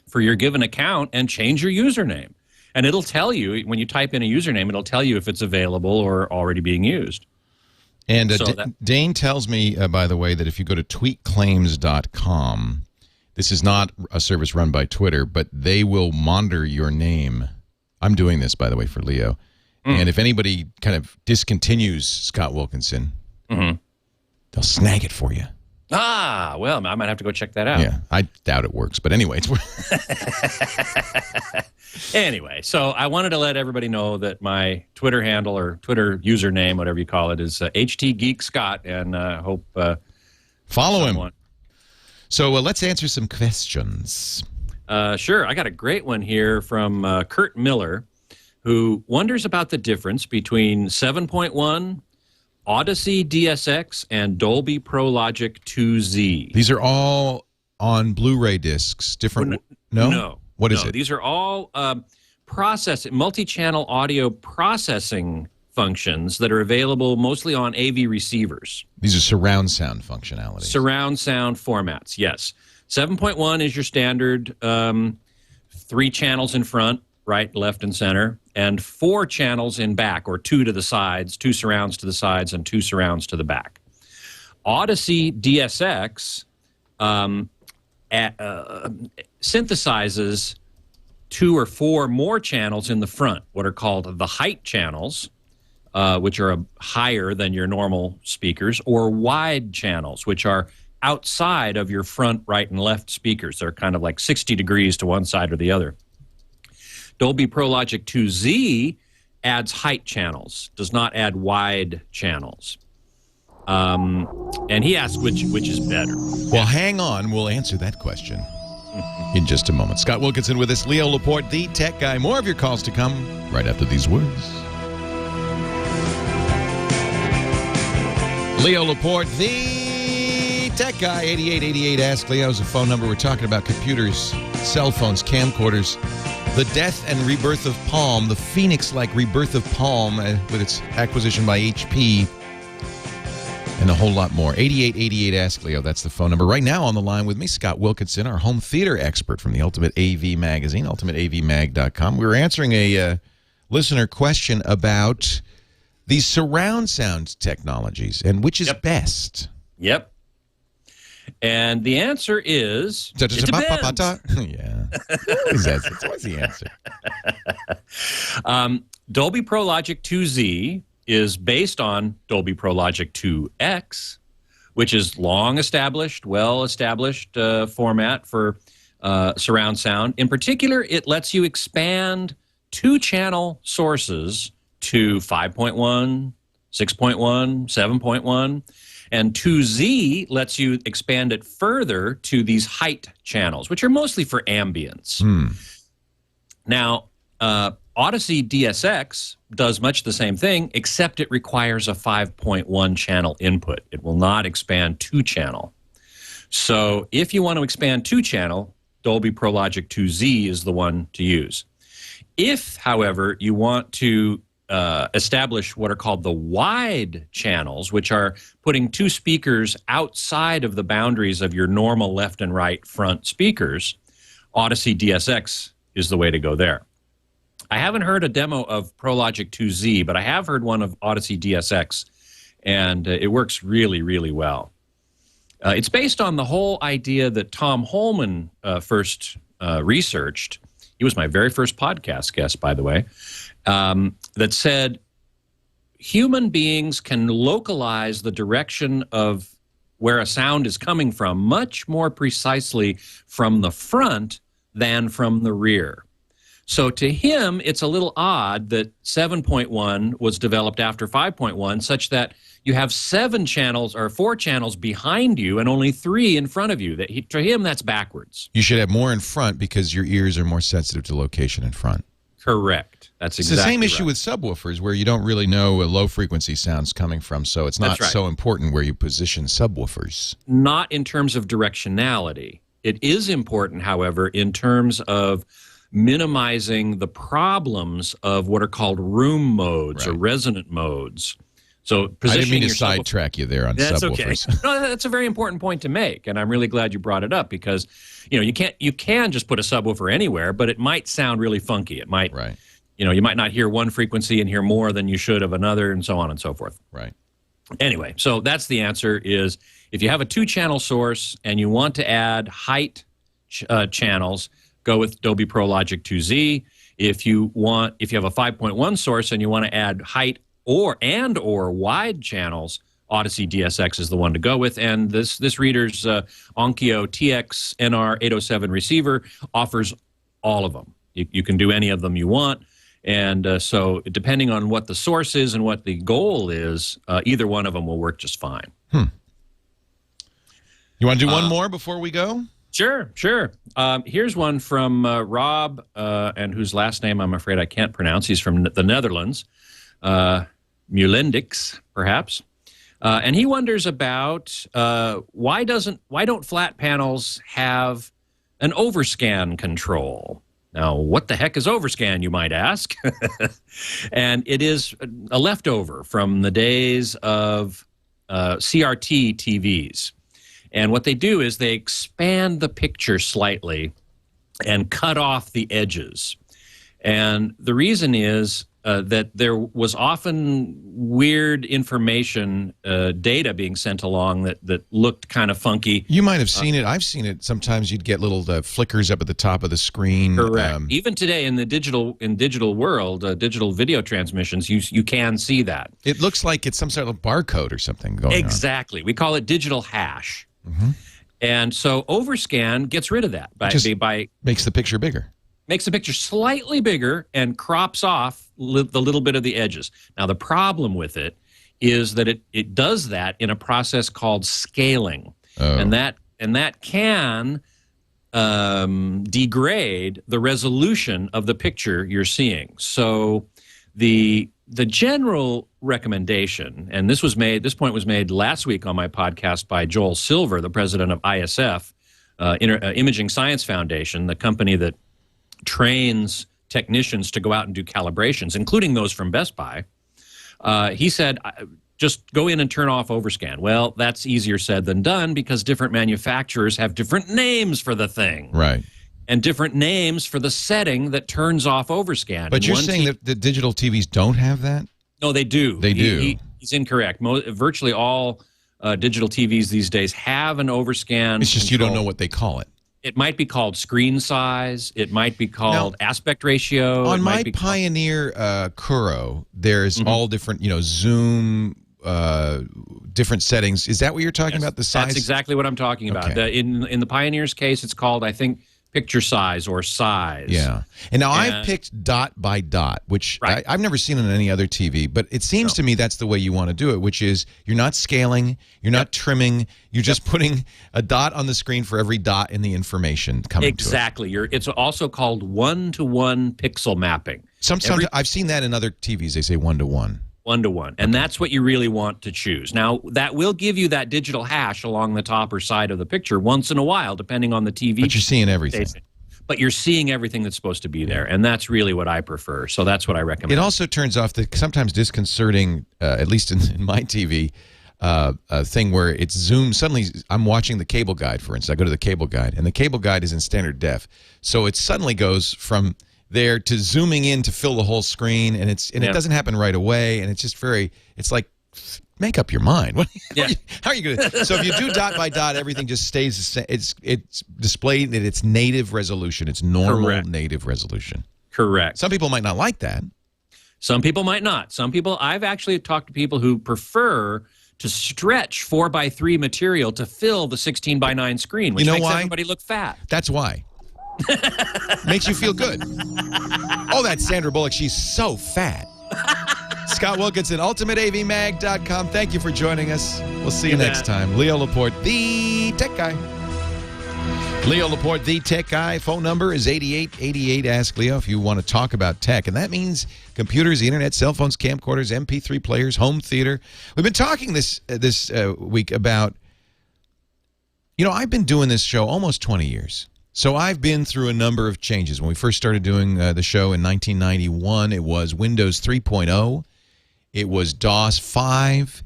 for your given account and change your username. And it'll tell you, when you type in a username, it'll tell you if it's available or already being used. And Dane tells me, by the way, that if you go to tweetclaims.com, this is not a service run by Twitter, but they will monitor your name. I'm doing this, by the way, for Leo. And if anybody kind of discontinues Scott Wilkinson, they'll snag it for you. Ah, well, I might have to go check that out. Yeah, I doubt it works, but anyway. Anyway, so I wanted to let everybody know that my Twitter handle or Twitter username, whatever you call it, is HT Geek Scott, and hope follow him. So let's answer some questions. Sure. I got a great one here from Kurt Miller, who wonders about the difference between 7.1, Odyssey DSX, and Dolby Pro Logic 2Z. These are all on Blu-ray discs. Different? No. What is it? These are all multi-channel audio processing functions that are available mostly on AV receivers. These are surround sound functionality. Surround sound formats, yes. 7.1 is your standard 3 channels in front, right, left, and center, and 4 channels in back, or 2 to the sides, 2 surrounds to the sides, and 2 surrounds to the back. Odyssey DSX synthesizes 2 or 4 more channels in the front, what are called the height channels, which are higher than your normal speakers, or wide channels, which are outside of your front, right, and left speakers. They're kind of like 60 degrees to one side or the other. Dolby Pro Logic 2Z adds height channels, does not add wide channels. And he asks which is better. Well, hang on. We'll answer that question in just a moment. Scott Wilkinson with us, Leo Laporte, the tech guy. More of your calls to come right after these words. Leo Laporte, the tech guy. 8888 Ask Leo is the phone number. We're talking about computers, cell phones, camcorders, the death and rebirth of Palm, the Phoenix-like rebirth of Palm with its acquisition by HP, and a whole lot more. 8888 Ask Leo, that's the phone number. Right now on the line with me, Scott Wilkinson, our home theater expert from the Ultimate AV Magazine, ultimateavmag.com. We were answering a listener question about these surround sound technologies and which is best. Yep. And the answer is, it depends. Yeah. What's the answer? Dolby Pro Logic 2Z is based on Dolby Pro Logic 2X, which is long-established, well-established format for surround sound. In particular, it lets you expand two-channel sources to 5.1, 6.1, 7.1, and 2Z lets you expand it further to these height channels, which are mostly for ambience. Now, Odyssey DSX does much the same thing, except it requires a 5.1 channel input. It will not expand two-channel. So if you want to expand two-channel, Dolby Pro Logic 2Z is the one to use. If, however, you want to establish what are called the wide channels, which are putting two speakers outside of the boundaries of your normal left and right front speakers, Odyssey DSX is the way to go there. I haven't heard a demo of Pro Logic 2Z, but I have heard one of Odyssey DSX, and it works really, really well. It's based on the whole idea that Tom Holman first researched. He was my very first podcast guest, by the way, that said human beings can localize the direction of where a sound is coming from much more precisely from the front than from the rear. So to him, it's a little odd that 7.1 was developed after 5.1, such that you have 7 channels or 4 channels behind you and only 3 in front of you. To him, that's backwards. You should have more in front because your ears are more sensitive to location in front. Correct. That's exactly It's the same issue right. with subwoofers, where you don't really know where low-frequency sound's coming from, so it's not so important where you position subwoofers. Not in terms of directionality. It is important, however, in terms of minimizing the problems of what are called room modes or resonant modes. So I didn't mean to your sidetrack you there on That's subwoofers. okay. No, that's a very important point to make, and I'm really glad you brought it up because, you can just put a subwoofer anywhere, but it might sound really funky. It might, you might not hear one frequency and hear more than you should of another, and so on and so forth. Right. Anyway, so that's the answer: is if you have a 2-channel source and you want to add height channels, go with Dolby Pro Logic 2Z. If you have a 5.1 source and you want to add height or wide channels, Odyssey DSX is the one to go with. And this reader's Onkyo TX NR807 receiver offers all of them. You can do any of them you want. And so depending on what the source is and what the goal is, either one of them will work just fine. You want to do one more before we go? Sure. Here's one from Rob, and whose last name I'm afraid I can't pronounce. He's from the Netherlands, Mulendix, perhaps. And he wonders about why don't flat panels have an overscan control? Now, what the heck is overscan, you might ask? And it is a leftover from the days of CRT TVs. And what they do is they expand the picture slightly and cut off the edges. And the reason is that there was often weird information, data being sent along that looked kind of funky. You might have seen it. I've seen it. Sometimes you'd get little flickers up at the top of the screen. Correct. Even today in the digital world, digital video transmissions, you can see that. It looks like it's some sort of barcode or something going on. Exactly. We call it digital hash. Mm-hmm. And so overscan gets rid of that by makes the picture bigger. Makes the picture slightly bigger and crops off the little bit of the edges. Now, the problem with it is that it does that in a process called scaling. Oh. And that can degrade the resolution of the picture you're seeing. So the general recommendation, and this point was made last week on my podcast by Joel Silver, the president of ISF, Imaging Science Foundation, the company that trains technicians to go out and do calibrations, including those from Best Buy. He said, just go in and turn off overscan. Well, that's easier said than done because different manufacturers have different names for the thing. Right. And different names for the setting that turns off overscan. But you're saying that the digital TVs don't have that? No, they do. They do. He's incorrect. Virtually all digital TVs these days have an overscan It's just control. You don't know what they call it. It might be called screen size. It might be called aspect ratio. On my Pioneer Kuro, there's all different, zoom, different settings. Is that what you're talking about? The size? That's exactly what I'm talking about. In the Pioneer's case, it's called, I think, picture size or size. Yeah. And now I've picked dot by dot, which I've never seen on any other TV, but it seems to me that's the way you want to do it, which is you're not scaling, you're not trimming, you're just putting a dot on the screen for every dot in the information coming to it. Exactly. It's also called one-to-one pixel mapping. I've seen that in other TVs. They say one-to-one. One-to-one. And that's what you really want to choose. Now, that will give you that digital hash along the top or side of the picture once in a while, depending on the TV. But you're seeing everything. But you're seeing everything that's supposed to be there, and that's really what I prefer. So that's what I recommend. It also turns off the sometimes disconcerting, at least in my TV, thing where it's zoomed. Suddenly, I'm watching the cable guide, for instance. I go to the cable guide, and the cable guide is in standard def. So it suddenly goes from there to zooming in to fill the whole screen, and it doesn't happen right away, and it's just it's like, make up your mind. How are you going to? So if you do dot by dot, everything just stays the same. It's displayed at its native resolution, its normal native resolution. Correct. Some people might not like that. Some people might not. Some people, I've actually talked to people who prefer to stretch 4x3 material to fill the 16:9 screen, which makes everybody look fat. That's why. Makes you feel good. Oh, that's Sandra Bullock. She's so fat. Scott Wilkinson, ultimateavmag.com. Thank you for joining us. We'll see you next time. Leo Laporte, the tech guy. Leo Laporte, the tech guy. Phone number is 8888. Ask Leo if you want to talk about tech. And that means computers, the internet, cell phones, camcorders, MP3 players, home theater. We've been talking this week about, I've been doing this show almost 20 years. So I've been through a number of changes. When we first started doing the show in 1991, it was Windows 3.0. It was DOS 5.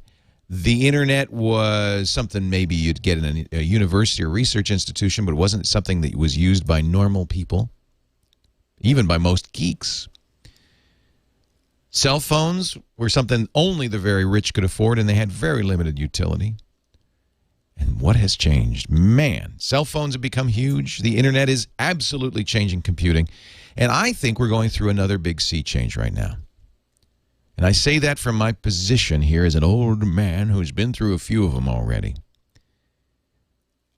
The internet was something maybe you'd get in a university or research institution, but it wasn't something that was used by normal people, even by most geeks. Cell phones were something only the very rich could afford, and they had very limited utility. And what has changed? Man, cell phones have become huge. The internet is absolutely changing computing. And I think we're going through another big sea change right now. And I say that from my position here as an old man who's been through a few of them already.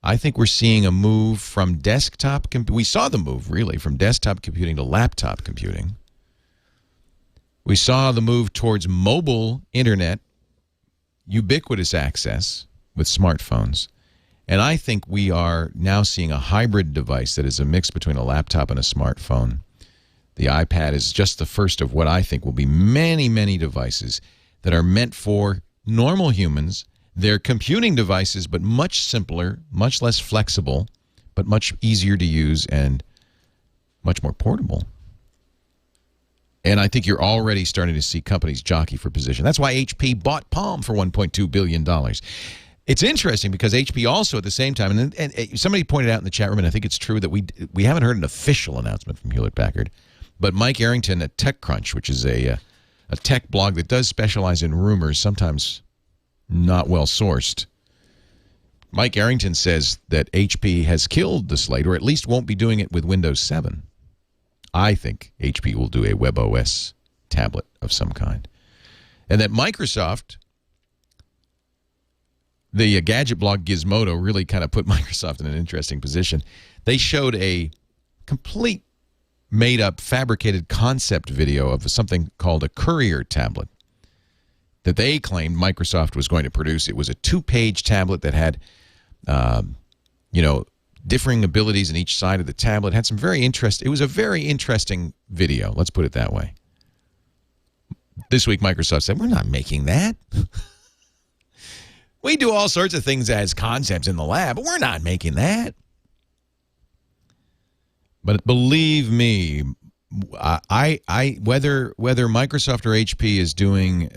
I think we're seeing a move from desktop we saw the move, really, from desktop computing to laptop computing. We saw the move towards mobile internet, ubiquitous access with smartphones. And I think we are now seeing a hybrid device that is a mix between a laptop and a smartphone. The iPad is just the first of what I think will be many, many devices that are meant for normal humans. They're computing devices, but much simpler, much less flexible, but much easier to use and much more portable. And I think you're already starting to see companies jockey for position. That's why HP bought Palm for $1.2 billion. It's interesting because HP also at the same time, and somebody pointed out in the chat room, and I think it's true, that we haven't heard an official announcement from Hewlett-Packard, but Mike Arrington at TechCrunch, which is a tech blog that does specialize in rumors, sometimes not well sourced. Mike Arrington says that HP has killed the slate, or at least won't be doing it with Windows 7. I think HP will do a WebOS tablet of some kind. And that Microsoft, the gadget blog Gizmodo really kind of put Microsoft in an interesting position. They showed a complete made-up, fabricated concept video of something called a Courier tablet that they claimed Microsoft was going to produce. It was a 2-page tablet that had, differing abilities in each side of the tablet. It had some very interesting. It was a very interesting video. Let's put it that way. This week, Microsoft said, "We're not making that." We do all sorts of things as concepts in the lab, but we're not making that. But believe me, whether Microsoft or HP is doing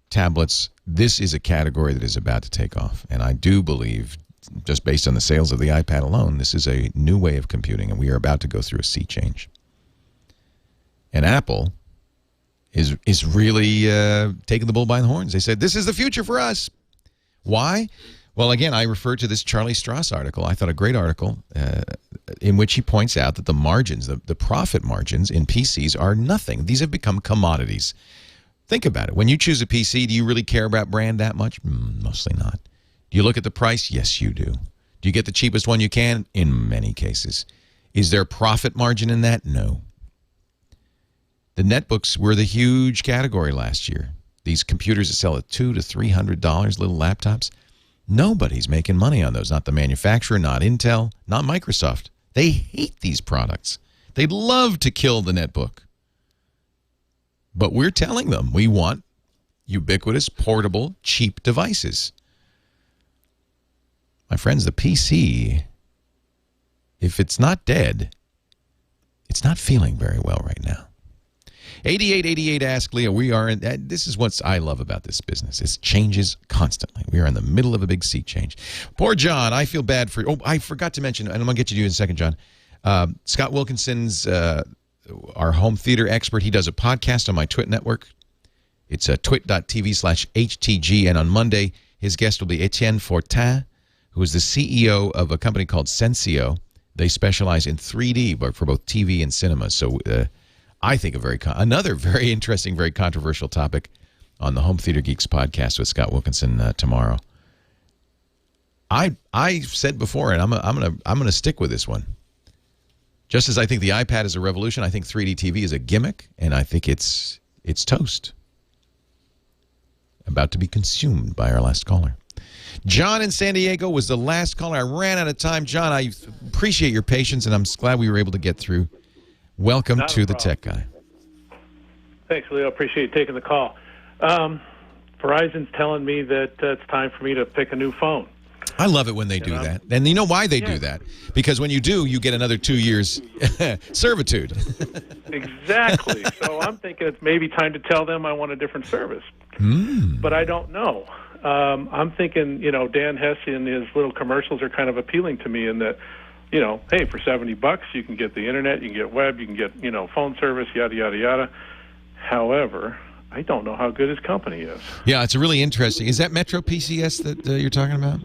tablets, this is a category that is about to take off. And I do believe, just based on the sales of the iPad alone, this is a new way of computing, and we are about to go through a sea change. And Apple is really taking the bull by the horns. They said, this is the future for us. Why? Well, again, I refer to this Charlie Strauss article. I thought a great article in which he points out that the margins, the profit margins in PCs are nothing. These have become commodities. Think about it. When you choose a PC, do you really care about brand that much? Mostly not. Do you look at the price? Yes, you do. Do you get the cheapest one you can? In many cases. Is there a profit margin in that? No. The netbooks were the huge category last year. These computers that sell at $200 to $300, little laptops. Nobody's making money on those. Not the manufacturer, not Intel, not Microsoft. They hate these products. They'd love to kill the netbook. But we're telling them we want ubiquitous, portable, cheap devices. My friends, the PC, if it's not dead, it's not feeling very well right now. 8888 Ask Leo. We are in, this is what I love about this business. It changes constantly. We are in the middle of a big sea change. Poor John. I feel bad for you. Oh, I forgot to mention, and I'm going to get you in a second, John. Scott Wilkinson's our home theater expert. He does a podcast on my TWiT network. It's twit.tv/HTG. And on Monday, his guest will be Etienne Fortin, who is the CEO of a company called Sensio. They specialize in 3D, but for both TV and cinema. So I think another very interesting, very controversial topic on the Home Theater Geeks podcast with Scott Wilkinson tomorrow. I said before, and I'm gonna stick with this one. Just as I think the iPad is a revolution, I think 3D TV is a gimmick, and I think it's toast. About to be consumed by our last caller. John in San Diego was the last caller. I ran out of time. John, I appreciate your patience, and I'm glad we were able to get through. Welcome to the Tech Guy. Thanks, Leo. Appreciate you taking the call. Verizon's telling me that it's time for me to pick a new phone. I love it when they do that. And you know why they do that? Because when you do, you get another 2 years servitude. Exactly. So I'm thinking it's maybe time to tell them I want a different service. But I don't know. I'm thinking, Dan Hesse and his little commercials are kind of appealing to me in that, hey, for $70 you can get the internet, you can get web, you can get, phone service, yada, yada, yada. However, I don't know how good his company is. Yeah, it's really interesting. Is that Metro PCS that you're talking about?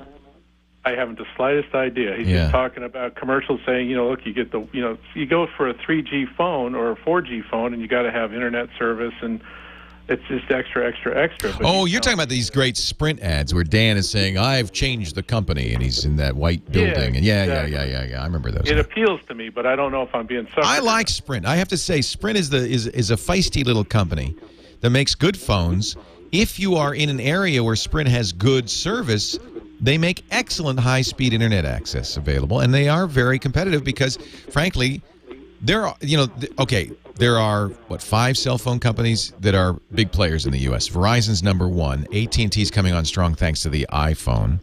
I haven't the slightest idea. He's just talking about commercials saying, look, you get you go for a 3G phone or a 4G phone and you got to have internet service and it's just extra. But you're talking about these great Sprint ads where Dan is saying, I've changed the company, and he's in that white building. Yeah, exactly. I remember those. It appeals to me, but I don't know if I'm being suckered. I like Sprint. I have to say, Sprint is a feisty little company that makes good phones. If you are in an area where Sprint has good service, they make excellent high-speed internet access available, and they are very competitive because, frankly, there are 5 cell phone companies that are big players in the U.S. Verizon's number one. AT&T's coming on strong thanks to the iPhone.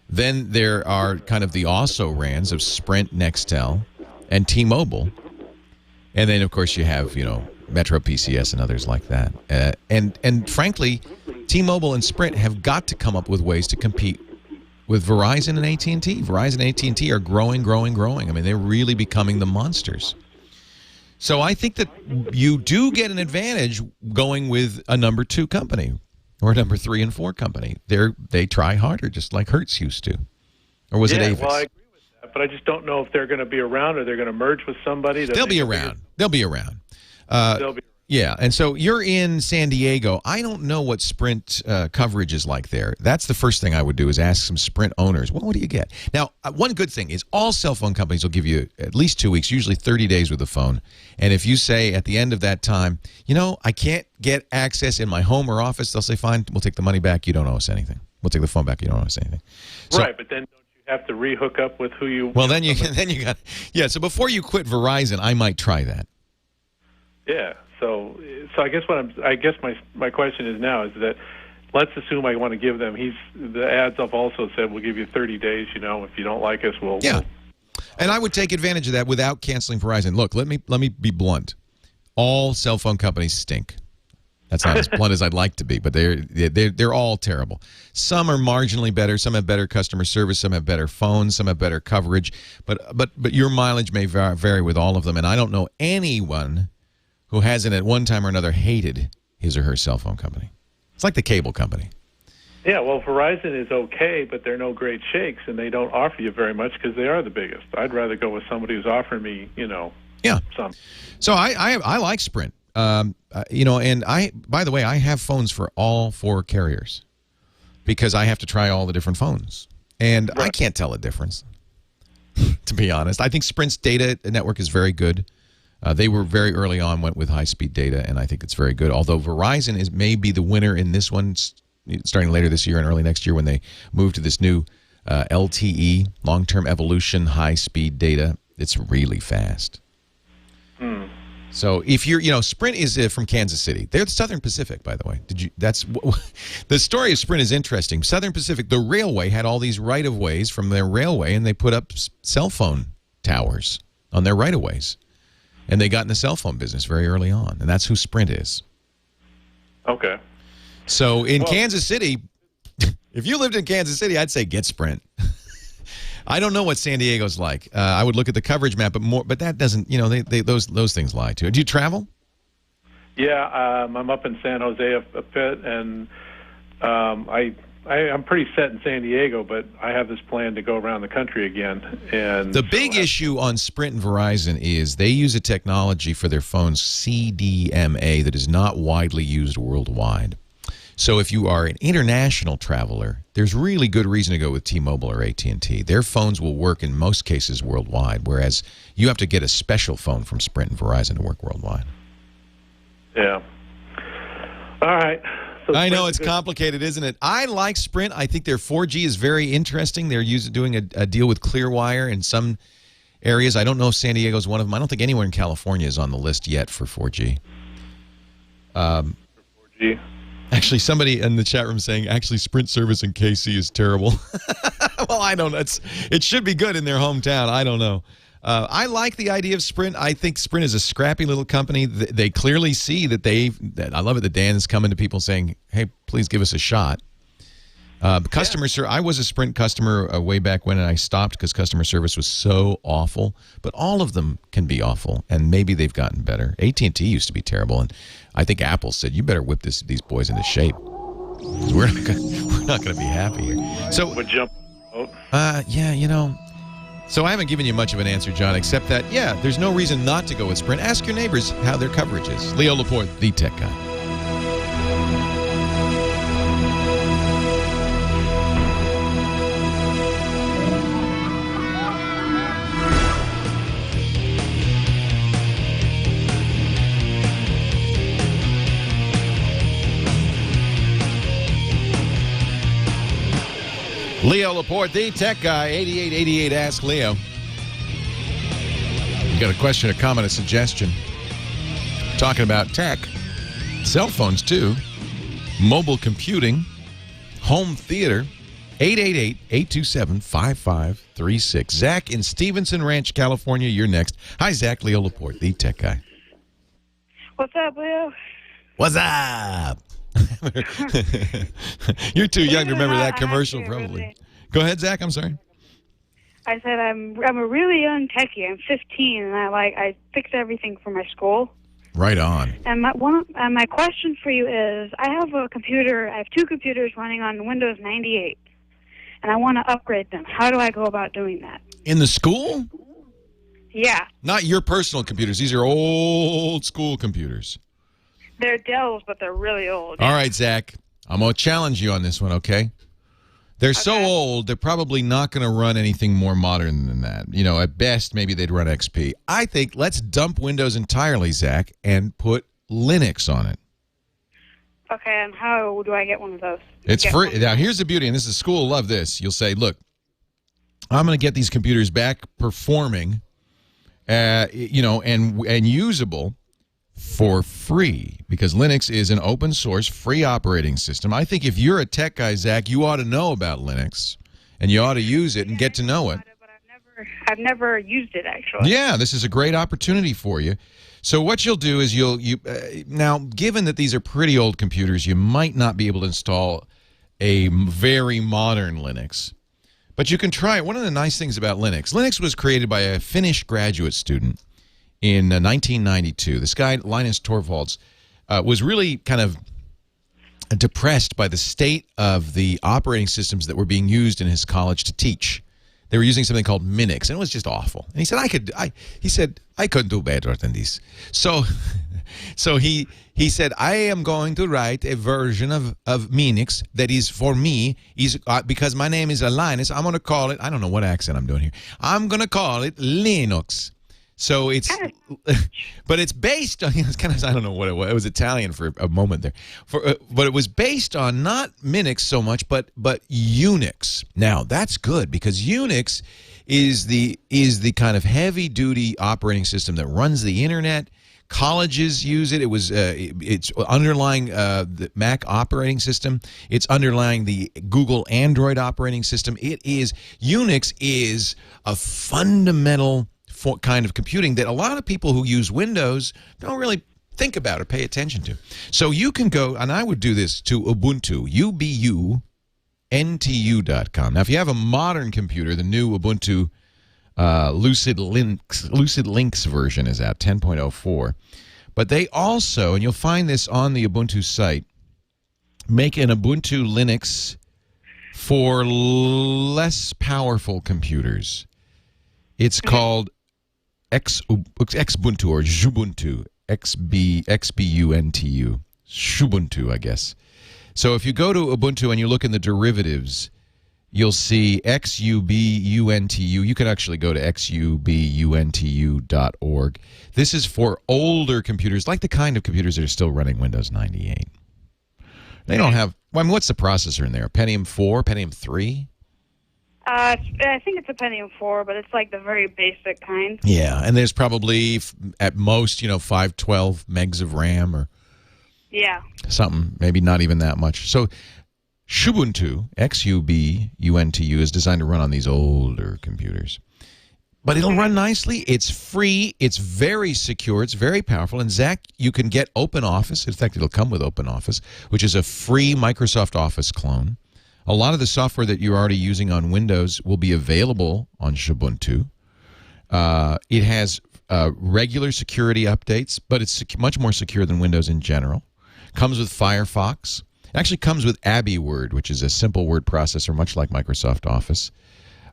Then there are kind of the also-rans of Sprint, Nextel, and T-Mobile. And then, of course, you have, Metro PCS and others like that. And frankly, T-Mobile and Sprint have got to come up with ways to compete with Verizon and AT&T. Verizon and AT&T are growing. I mean, they're really becoming the monsters. So I think that you do get an advantage going with a number 2 company or a number 3 and 4 company. They try harder, just like Hertz used to. Or was it Avis? Well, I agree with that, but I just don't know if they're going to be around or they're going to merge with somebody. They'll be around. Yeah, and so you're in San Diego. I don't know what Sprint coverage is like there. That's the first thing I would do is ask some Sprint owners, what do you get? Now, one good thing is all cell phone companies will give you at least 2 weeks, usually 30 days with the phone. And if you say at the end of that time, I can't get access in my home or office, they'll say, fine, we'll take the money back. You don't owe us anything. We'll take the phone back. You don't owe us anything. So, right, but then don't you have to re-hook up with who you... Well, then you got... Yeah, so before you quit Verizon, I might try that. Yeah. So I guess my question is now is that let's assume I want to give them. The ads have also said we'll give you 30 days. If you don't like us, we'll. And I would take advantage of that without canceling Verizon. Look, let me be blunt. All cell phone companies stink. That's not as blunt as I'd like to be, but they're all terrible. Some are marginally better. Some have better customer service. Some have better phones. Some have better coverage. But your mileage may vary with all of them. And I don't know anyone who hasn't at one time or another hated his or her cell phone company. It's like the cable company. Yeah, well, Verizon is okay, but they're no great shakes, and they don't offer you very much because they are the biggest. I'd rather go with somebody who's offering me, some. So I like Sprint. And by the way, I have phones for all 4 carriers because I have to try all the different phones, and I can't tell a difference. To be honest, I think Sprint's data network is very good. They were very early on, went with high-speed data, and I think it's very good. Although Verizon may be the winner in this one, starting later this year and early next year when they move to this new LTE, long-term evolution, high-speed data. It's really fast. So if you're, Sprint is from Kansas City. They're the Southern Pacific, by the way. The story of Sprint is interesting. Southern Pacific, the railway had all these right-of-ways from their railway, and they put up cell phone towers on their right-of-ways. And they got in the cell phone business very early on, and that's who Sprint is. Okay. So in Kansas City, if you lived in Kansas City, I'd say get Sprint. I don't know what San Diego's like. I would look at the coverage map, but that doesn't. Those things lie too. Do you travel? Yeah, I'm up in San Jose a bit, and I'm pretty set in San Diego, but I have this plan to go around the country again. And the big issue on Sprint and Verizon is they use a technology for their phones, CDMA, that is not widely used worldwide. So if you are an international traveler, there's really good reason to go with T-Mobile or AT&T. Their phones will work in most cases worldwide, whereas you have to get a special phone from Sprint and Verizon to work worldwide. Yeah. All right. So I know it's complicated, isn't it? I like Sprint. I think their 4G is very interesting. They're doing a deal with Clearwire in some areas. I don't know if San Diego is one of them. I don't think anyone in California is on the list yet for 4G. 4G. Actually, somebody in the chat room saying, actually, Sprint service in KC is terrible. Well, I don't know. It should be good in their hometown. I don't know. I like the idea of Sprint. I think Sprint is a scrappy little company. They clearly see that I love it that Dan is coming to people saying, hey, please give us a shot. I was a Sprint customer way back when, and I stopped because customer service was so awful. But all of them can be awful, and maybe they've gotten better. AT&T used to be terrible, and I think Apple said, you better whip these boys into shape. 'Cause we're not going to be happy here. So, would jump. So I haven't given you much of an answer, John, except that, there's no reason not to go with Sprint. Ask your neighbors how their coverage is. Leo Laporte, the tech guy. Leo Laporte, the tech guy, 8888 Ask Leo. You got a question, a comment, a suggestion. Talking about tech, cell phones too, mobile computing, home theater, 888-827-5536. Zach in Stevenson Ranch, California, you're next. Hi, Zach. Leo Laporte, the tech guy. What's up, Leo? What's up? You're too young to remember that commercial, probably. Go ahead, Zach. I'm sorry. I said I'm a really young techie. I'm 15, and I fix everything for my school. Right on. And my question for you is, I have a computer. I have 2 computers running on Windows 98, and I want to upgrade them. How do I go about doing that? In the school? Yeah. Not your personal computers. These are old school computers. They're Dells, but they're really old. All right, Zach. I'm going to challenge you on this one, okay? They're so old, they're probably not going to run anything more modern than that. At best, maybe they'd run XP. I think let's dump Windows entirely, Zach, and put Linux on it. Okay, and how do I get one of those? It's free. Now, here's the beauty, and this is school will love this. You'll say, look, I'm going to get these computers back performing, and usable for free, because Linux is an open source free operating system. I think if you're a tech guy, Zach, you ought to know about Linux, and you ought to use it and get to know it. But I've never used it, actually. Yeah, this is a great opportunity for you. So what you'll do is now, given that these are pretty old computers, you might not be able to install a very modern Linux, but you can try it. One of the nice things about Linux was created by a Finnish graduate student in 1992. This guy, Linus Torvalds, was really kind of depressed by the state of the operating systems that were being used in his college to teach. They were using something called Minix, and it was just awful. And he said, I couldn't do better than this. So he said, I am going to write a version of Minix that is for me, because my name is Linus. I'm going to call it, I don't know what accent I'm doing here. I'm going to call it Linux. So it's, but it's based on, it's kind of, I don't know what it was. It was Italian for a moment there. But it was based on not Minix so much, but Unix. Now that's good because Unix is the kind of heavy duty operating system that runs the internet. Colleges use it. It was it's underlying the Mac operating system. It's underlying the Google Android operating system. Unix is a fundamental kind of computing that a lot of people who use Windows don't really think about or pay attention to. So you can go, and I would do this, to Ubuntu, ubuntu.com. Now, if you have a modern computer, the new Ubuntu Lucid Linux version is out, 10.04. But they also, and you'll find this on the Ubuntu site, make an Ubuntu Linux for less powerful computers. It's called Xbuntu or Xubuntu, Xbuntu, Xubuntu, I guess. So if you go to Ubuntu and you look in the derivatives, you'll see Xubuntu. You can actually go to xubuntu.org. This is for older computers, like the kind of computers that are still running Windows 98. They don't have, I mean, what's the processor in there? Pentium 4, Pentium 3? I think it's a Pentium 4, but it's like the very basic kind. Yeah, and there's probably at most, 512 megs of RAM or something, maybe not even that much. So Xubuntu, Xubuntu, is designed to run on these older computers. But it'll run nicely. It's free. It's very secure. It's very powerful. And Zach, you can get OpenOffice. In fact, it'll come with OpenOffice, which is a free Microsoft Office clone. A lot of the software that you're already using on Windows will be available on Xubuntu. It has regular security updates, but it's much more secure than Windows in general. Comes with Firefox. It actually comes with AbiWord, which is a simple word processor, much like Microsoft Office.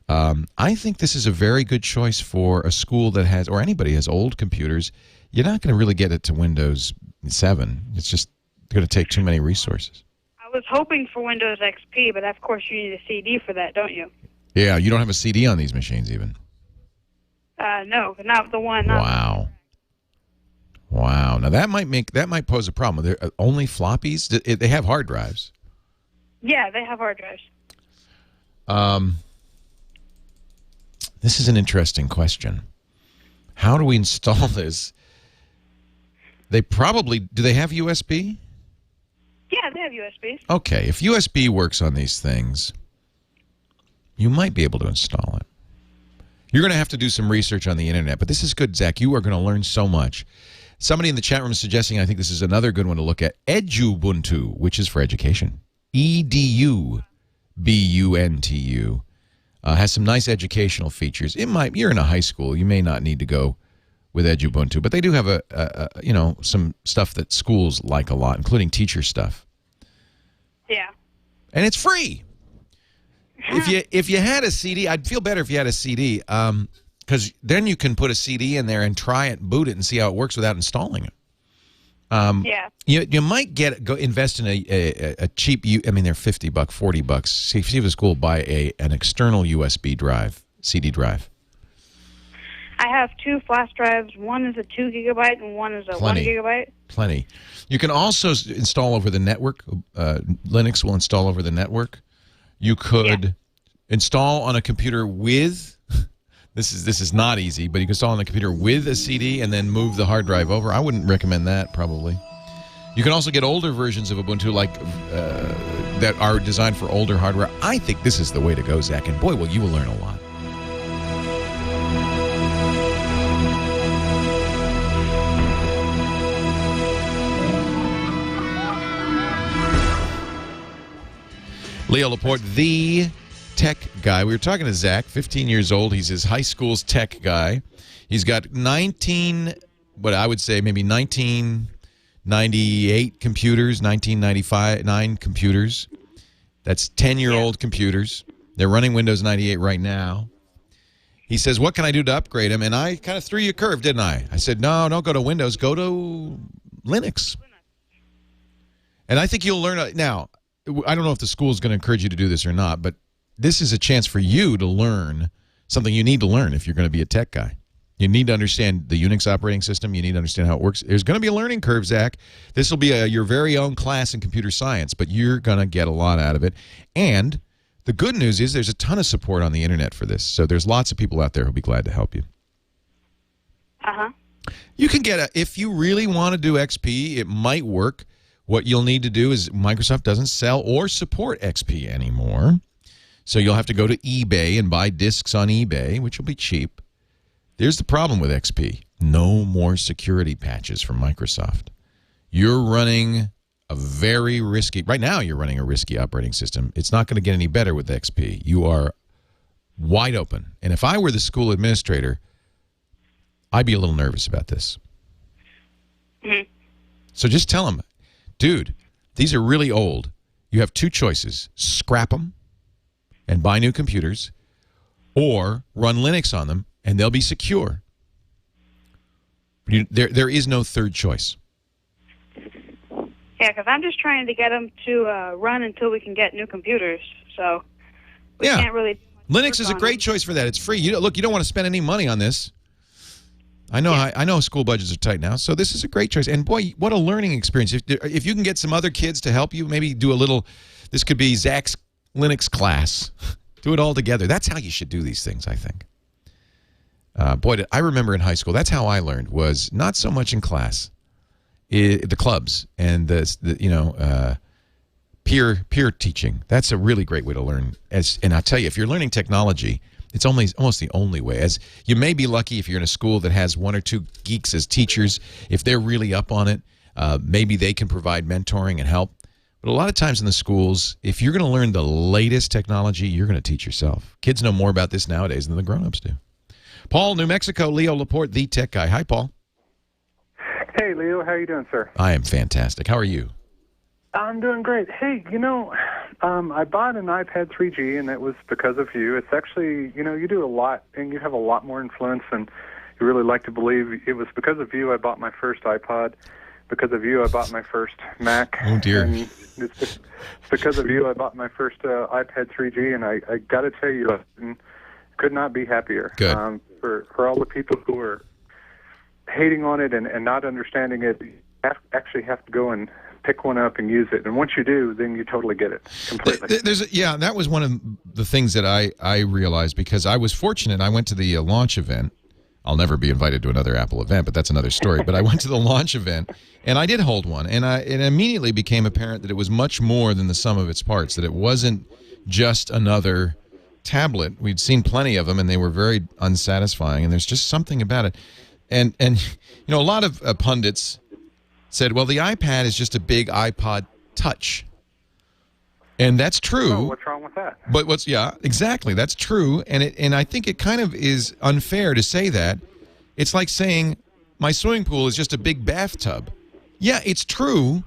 I think this is a very good choice for a school that has, or anybody who has old computers. You're not going to really get it to Windows 7. It's just going to take too many resources. I was hoping for Windows XP, but of course you need a CD for that, don't you? Yeah, you don't have a CD on these machines even. No, not the one. Wow. Wow. Now that might pose a problem. They're only floppies. They have hard drives. Yeah, they have hard drives. This is an interesting question. How do we install this? They probably, do they have USB? Yeah, they have USB. Okay, if USB works on these things, you might be able to install it. You're going to have to do some research on the internet, but this is good, Zach. You are going to learn so much. Somebody in the chat room is suggesting, I think this is another good one to look at, Edubuntu, which is for education. Edubuntu. Has some nice educational features. You're in a high school. You may not need to go with Edubuntu, but they do have some stuff that schools like a lot, including teacher stuff. Yeah. And it's free. If you had a CD, I'd feel better if you had a CD, because then you can put a CD in there and try it, boot it, and see how it works without installing it. Yeah. You might invest in a cheap. I mean, they're $50, $40. See if the school buy an external USB drive, CD drive. I have 2 flash drives. One is a 2 gigabyte and one is a 1 gigabyte. Plenty. You can also install over the network. Linux will install over the network. You could install on a computer with. This is not easy, but you can install on a computer with a CD and then move the hard drive over. I wouldn't recommend that, probably. You can also get older versions of Ubuntu that are designed for older hardware. I think this is the way to go, Zach, and boy, you will learn a lot. Leo Laporte, the tech guy. We were talking to Zach, 15 years old. He's his high school's tech guy. He's got 19 98 computers, 1995 computers. That's 10-year-old computers. They're running Windows 98 right now. He says, what can I do to upgrade them? And I kind of threw you a curve, didn't I? I said, no, don't go to Windows. Go to Linux. And I think you'll learn. Now, I don't know if the school is going to encourage you to do this or not, but this is a chance for you to learn something you need to learn if you're going to be a tech guy. You need to understand the Unix operating system. You need to understand how it works. There's going to be a learning curve, Zach. This will be your very own class in computer science, but you're going to get a lot out of it. And the good news is there's a ton of support on the internet for this. So there's lots of people out there who'll be glad to help you. Uh-huh. You can get if you really want to do XP, it might work. What you'll need to do is Microsoft doesn't sell or support XP anymore. So you'll have to go to eBay and buy discs on eBay, which will be cheap. There's the problem with XP. No more security patches from Microsoft. You're running a very risky, right now you're running a risky operating system. It's not going to get any better with XP. You are wide open. And if I were the school administrator, I'd be a little nervous about this. Mm-hmm. So just tell them, dude, these are really old. You have two choices. Scrap them and buy new computers, or run Linux on them, and they'll be secure. There is no third choice. Yeah, because I'm just trying to get them to run until we can get new computers. So we can't really. Linux is a great choice for that. It's free. Look, you don't want to spend any money on this. I know. Yeah. I know school budgets are tight now, so this is a great choice. And boy, what a learning experience! If you can get some other kids to help you, maybe do a little. This could be Zach's Linux class. Do it all together. That's how you should do these things, I think. Boy, I remember in high school, that's how I learned, was not so much in class. The clubs and peer teaching. That's a really great way to learn. And I tell you, if you're learning technology, it's almost the only way. As you may be lucky if you're in a school that has one or two geeks as teachers. If they're really up on it, maybe they can provide mentoring and help. But a lot of times in the schools, if you're going to learn the latest technology, you're going to teach yourself. Kids know more about this nowadays than the grown-ups do. Paul, New Mexico, Leo Laporte, the tech guy. Hi, Paul. Hey, Leo. How are you doing, sir? I am fantastic. How are you? I'm doing great. Hey, I bought an iPad 3G, and it was because of you. It's actually, you do a lot, and you have a lot more influence than you really like to believe. It was because of you I bought my first iPod. Because of you, I bought my first Mac. Oh, dear. And it's because of you, I bought my first iPad 3G, and I got to tell you, I could not be happier. Good. For all the people who are hating on it and not understanding it, you actually have to go and pick one up and use it. And once you do, then you totally get it completely. That was one of the things that I realized, because I was fortunate. I went to the launch event. I'll never be invited to another Apple event, but that's another story. But I went to the launch event, and I did hold one. And it immediately became apparent that it was much more than the sum of its parts, that it wasn't just another tablet. We'd seen plenty of them, and they were very unsatisfying. And there's just something about it. And a lot of pundits said, well, the iPad is just a big iPod Touch. And that's true. Oh, what's wrong with that? But exactly. That's true. And I think it kind of is unfair to say that. It's like saying my swimming pool is just a big bathtub. Yeah, it's true.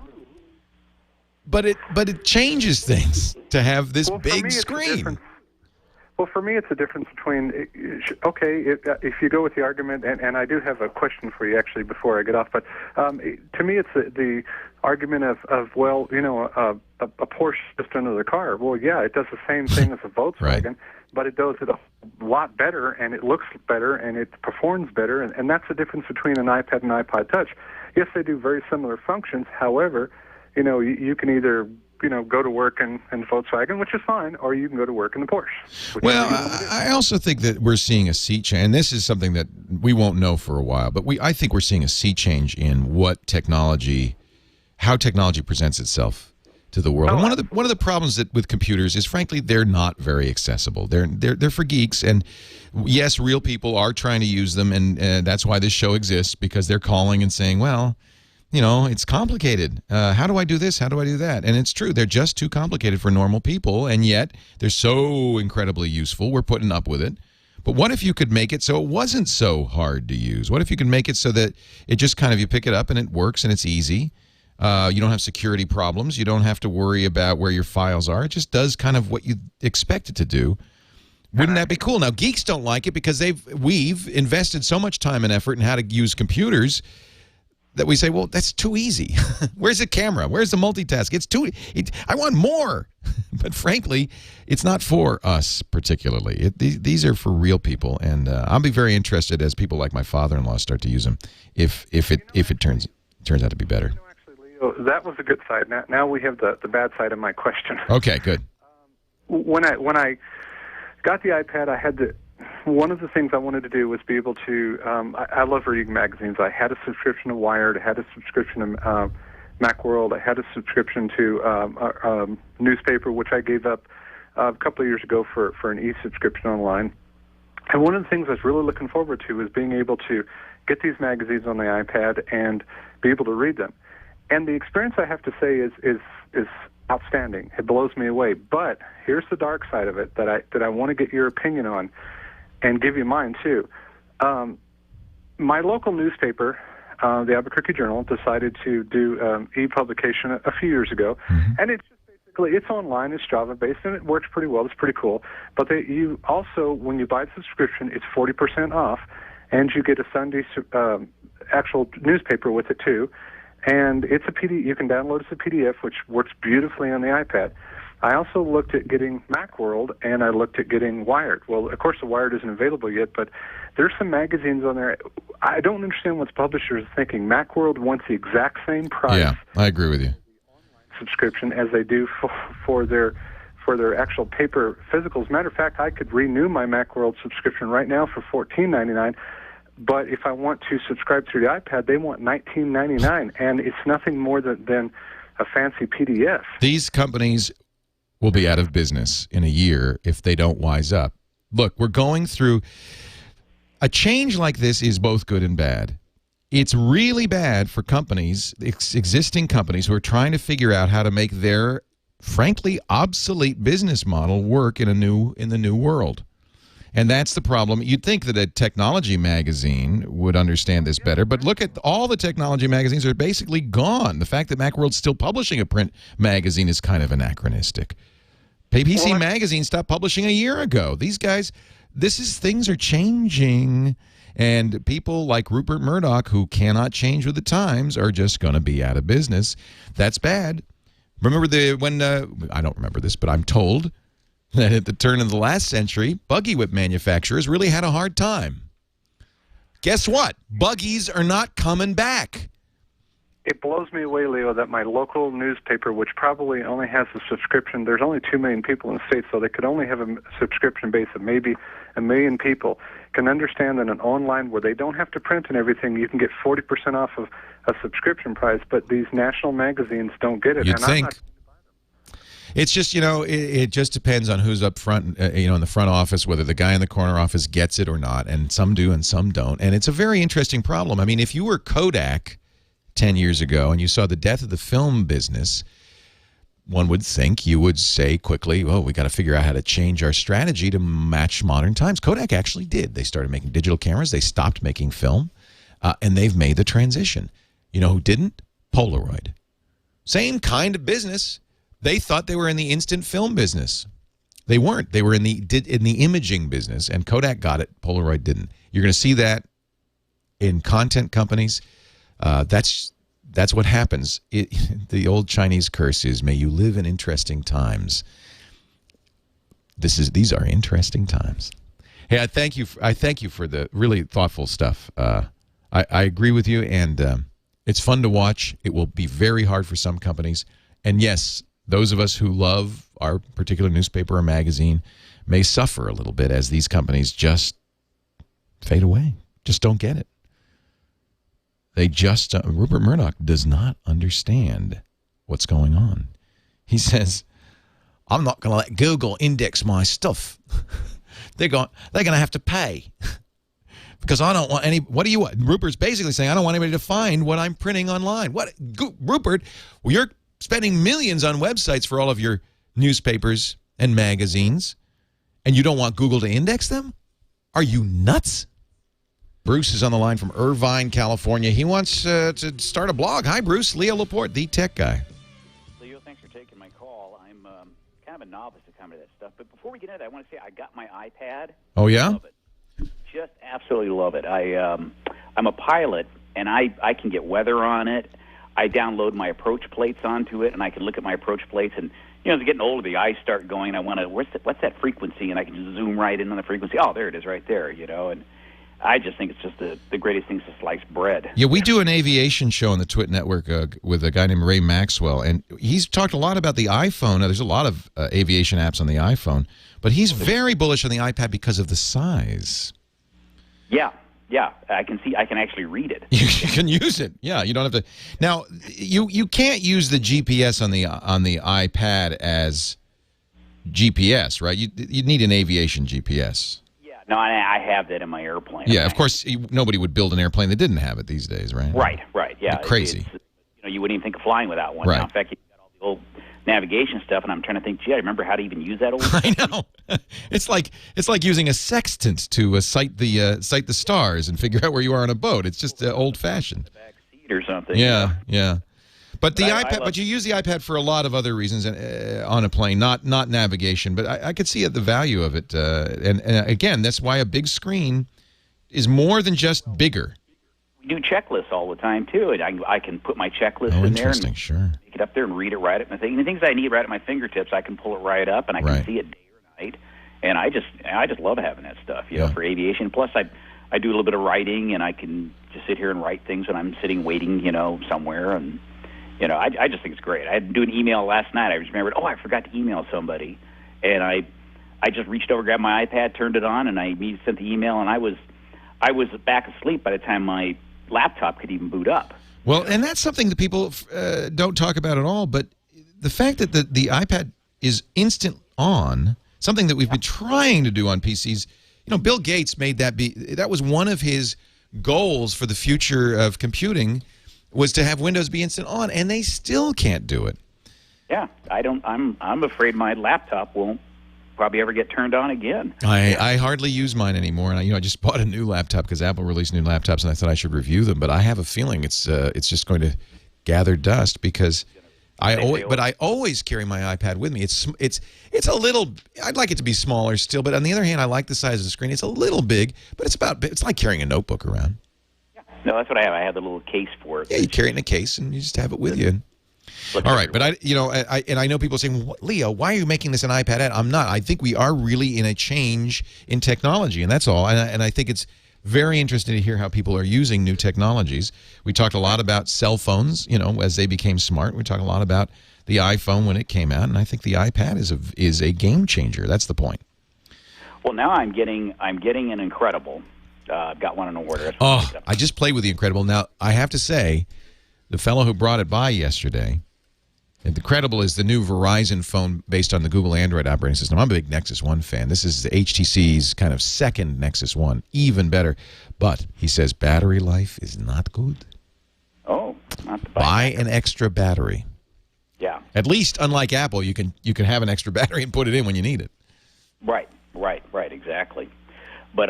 But it changes things to have this big screen. Well, for me, it's a difference between, okay, if you go with the argument, and I do have a question for you, actually, before I get off, but to me, it's the argument of well, a Porsche just another car. Well, yeah, it does the same thing as a Volkswagen, right, but it does it a lot better, and it looks better, and it performs better, and that's the difference between an iPad and iPod Touch. Yes, they do very similar functions. However, you can either go to work in Volkswagen, which is fine, or you can go to work in the Porsche. Well, I also think that we're seeing a sea change, and this is something that we won't know for a while, but I think we're seeing a sea change in how technology presents itself to the world. And one of the problems with computers is, frankly, they're not very accessible. They're for geeks, and yes, real people are trying to use them, and that's why this show exists, because they're calling and saying, well, it's complicated. How do I do this? How do I do that? And it's true. They're just too complicated for normal people, and yet they're so incredibly useful. We're putting up with it. But what if you could make it so it wasn't so hard to use? What if you could make it so that it just kind of, you pick it up and it works and it's easy? You don't have security problems. You don't have to worry about where your files are. It just does kind of what you expect it to do. Wouldn't that be cool? Now, geeks don't like it because we've invested so much time and effort in how to use computers that we say, well, that's too easy. Where's the camera? Where's the multitask? I want more. But frankly, it's not for us particularly. These are for real people, and I'll be very interested as people like my father-in-law start to use them if it turns out to be better. Actually, Leo, that was a good side. Now we have the bad side of my question. Okay, good. When I got the iPad, I had to. One of the things I wanted to do was be able to. I love reading magazines. I had a subscription to Wired. I had a subscription to Macworld. I had a subscription to a newspaper, which I gave up a couple of years ago for an e-subscription online. And one of the things I was really looking forward to was being able to get these magazines on the iPad and be able to read them. And the experience, I have to say, is outstanding. It blows me away. But here's the dark side of it that I want to get your opinion on. And give you mine, too. My local newspaper, the Albuquerque Journal, decided to do e-publication a few years ago. Mm-hmm. And it's just basically, it's online, it's Java-based, and it works pretty well. It's pretty cool. But you also, when you buy the subscription, it's 40% off, and you get a Sunday actual newspaper with it, too. And it's a PDF. You can download it as a PDF, which works beautifully on the iPad. I also looked at getting Macworld, and I looked at getting Wired. Well, of course, the Wired isn't available yet, but there's some magazines on there. I don't understand what publishers are thinking. Macworld wants the exact same price. Yeah, I agree with you. Subscription as they do for their actual paper physicals. As a matter of fact, I could renew my Macworld subscription right now for $14.99. But if I want to subscribe through the iPad, they want $19.99, and it's nothing more than a fancy PDF. These companies will be out of business in a year if they don't wise up. Look, we're going through a change like this is both good and bad. It's really bad for companies, existing companies, who are trying to figure out how to make their, frankly, obsolete business model work in the new world. And that's the problem. You'd think that a technology magazine would understand this better, but look at all the technology magazines are basically gone. The fact that Macworld's still publishing a print magazine is kind of anachronistic. PC Magazine stopped publishing a year ago. These guys, things are changing, and people like Rupert Murdoch, who cannot change with the times, are just going to be out of business. That's bad. Remember I don't remember this, but I'm told that at the turn of the last century, buggy whip manufacturers really had a hard time. Guess what? Buggies are not coming back. It blows me away, Leo, that my local newspaper, which probably only has a subscription, there's only 2 million people in the States, so they could only have a subscription base of maybe 1 million people, can understand that an online where they don't have to print and everything, you can get 40% off of a subscription price, but these national magazines don't get it. You'd think. It's just, it just depends on who's up front, in the front office, whether the guy in the corner office gets it or not, and some do and some don't. And it's a very interesting problem. I mean, if you were Kodak 10 years ago and you saw the death of the film business, one would think you would say quickly, oh, we got to figure out how to change our strategy to match modern times. Kodak actually did. They started making digital cameras. They stopped making film, and they've made the transition. You know who didn't? Polaroid. Same kind of business. They thought they were in the instant film business. They weren't. They were in the imaging business, and Kodak got it. Polaroid didn't. You're going to see that in content companies. That's what happens. The old Chinese curse is, may you live in interesting times. These are interesting times. Hey, I thank you for the really thoughtful stuff. I agree with you, and it's fun to watch. It will be very hard for some companies. And yes, those of us who love our particular newspaper or magazine may suffer a little bit as these companies just fade away, just don't get it. They just, Rupert Murdoch does not understand what's going on. He says, I'm not going to let Google index my stuff. They're going to have to pay because I don't want any, what do you want? Rupert's basically saying, I don't want anybody to find what I'm printing online. What, Rupert, well, you're spending millions on websites for all of your newspapers and magazines, and you don't want Google to index them? Are you nuts? Bruce is on the line from Irvine, California. He wants to start a blog. Hi, Bruce. Leo Laporte, the tech guy. Leo, thanks for taking my call. I'm kind of a novice at some of that stuff. But before we get into that, I want to say I got my iPad. Oh, yeah? Love it. Just absolutely love it. I'm a pilot, and I can get weather on it. I download my approach plates onto it, and I can look at my approach plates. And, you know, as getting older, the eyes start going. I want to, what's that frequency? And I can just zoom right in on the frequency. Oh, there it is right there, you know. And I just think it's just the greatest thing to slice bread. Yeah, we do an aviation show on the TWiT network with a guy named Ray Maxwell, and he's talked a lot about the iPhone. Now, there's a lot of aviation apps on the iPhone, but he's very bullish on the iPad because of the size. Yeah, I can actually read it. You can use it. Yeah, you don't have to. Now, you can't use the GPS on the iPad as GPS, right? You need an aviation GPS. No, I have that in my airplane. Yeah, of course, nobody would build an airplane that didn't have it these days, right? Right, yeah. Crazy. You wouldn't even think of flying without one. Right. Now, in fact, you've got all the old navigation stuff, and I'm trying to think, gee, I remember how to even use that old I know. It's like using a sextant to sight the stars and figure out where you are on a boat. It's just old-fashioned. back seat or something. Yeah. But the iPad, but you use the iPad for a lot of other reasons on a plane, not navigation. But I could see the value of it, and again, that's why a big screen is more than just bigger. We do checklists all the time too, and I can put my checklist in there and sure. Take it up there and read it right at my thing. And the things I need right at my fingertips, I can pull it right up, and I can see it day or night. And I just love having that stuff, you know, for aviation. Plus, I do a little bit of writing, and I can just sit here and write things when I'm sitting waiting, you know, somewhere. And you know, I just think it's great. I had to do an email last night. I just remembered, I forgot to email somebody, and I just reached over, grabbed my iPad, turned it on, and I immediately sent the email. And I was back asleep by the time my laptop could even boot up. Well, and that's something that people don't talk about at all. But the fact that the iPad is instant on, something that we've been trying to do on PCs. You know, Bill Gates made that was one of his goals for the future of computing, was to have Windows be instant on, and they still can't do it. Yeah, I'm afraid my laptop won't probably ever get turned on again. I hardly use mine anymore, and I just bought a new laptop because Apple released new laptops, and I thought I should review them. But I have a feeling it's just going to gather dust because I always carry my iPad with me. It's a little. I'd like it to be smaller still, but on the other hand, I like the size of the screen. It's a little big, but it's like carrying a notebook around. No, that's what I have. I have the little case for it. Yeah, you carry it in a case, and you just have it with you. All right, but I know people saying, Leo, why are you making this an iPad ad? I'm not. I think we are really in a change in technology, and that's all. And I think it's very interesting to hear how people are using new technologies. We talked a lot about cell phones, you know, as they became smart. We talked a lot about the iPhone when it came out, and I think the iPad is a game changer. That's the point. Well, now I'm getting an Incredible. I've got one on order. Oh, I just played with the Incredible. Now, I have to say, the fellow who brought it by yesterday, the Incredible is the new Verizon phone based on the Google Android operating system. I'm a big Nexus 1 fan. This is HTC's kind of second Nexus 1, even better. But he says battery life is not good. Oh, not the buy an extra battery. Yeah. At least, unlike Apple, you can have an extra battery and put it in when you need it. Right, exactly. But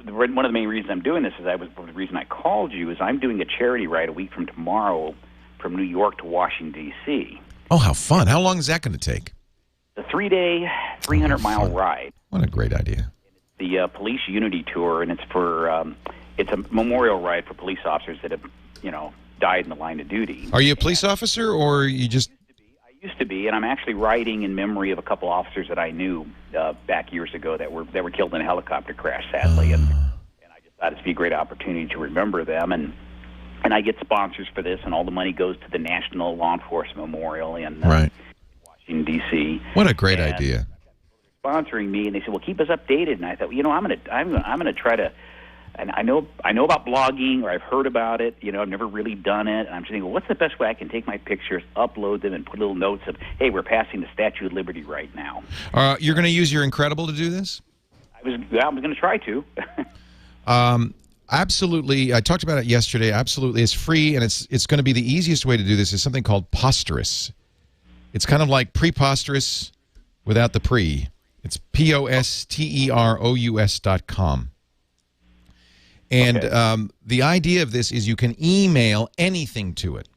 one of the main reasons I'm doing this the reason I called you is I'm doing a charity ride a week from tomorrow from New York to Washington, D.C. Oh, how fun. How long is that going to take? The 3-day, 300-mile ride. What a great idea. The Police Unity Tour, and it's a memorial ride for police officers that have, you know, died in the line of duty. Are you a police officer, or you just... I used to be, and I'm actually riding in memory of a couple officers that I knew back years ago that were killed in a helicopter crash, sadly, and I just thought it'd be a great opportunity to remember them, and I get sponsors for this, and all the money goes to the National Law Enforcement Memorial in Washington, D.C. What a great idea! Sponsoring me, and they said, "Well, keep us updated." And I thought, you know, I'm gonna try to. And I know about blogging, or I've heard about it. You know, I've never really done it. And I'm just thinking, well, what's the best way I can take my pictures, upload them, and put little notes of, hey, we're passing the Statue of Liberty right now. You're going to use your Incredible to do this? I was going to try to. Absolutely. I talked about it yesterday. Absolutely. It's free, and it's going to be the easiest way to do this is something called Posterous. It's kind of like preposterous without the pre. It's POSTEROUS.com. And the idea of this is you can email anything to it.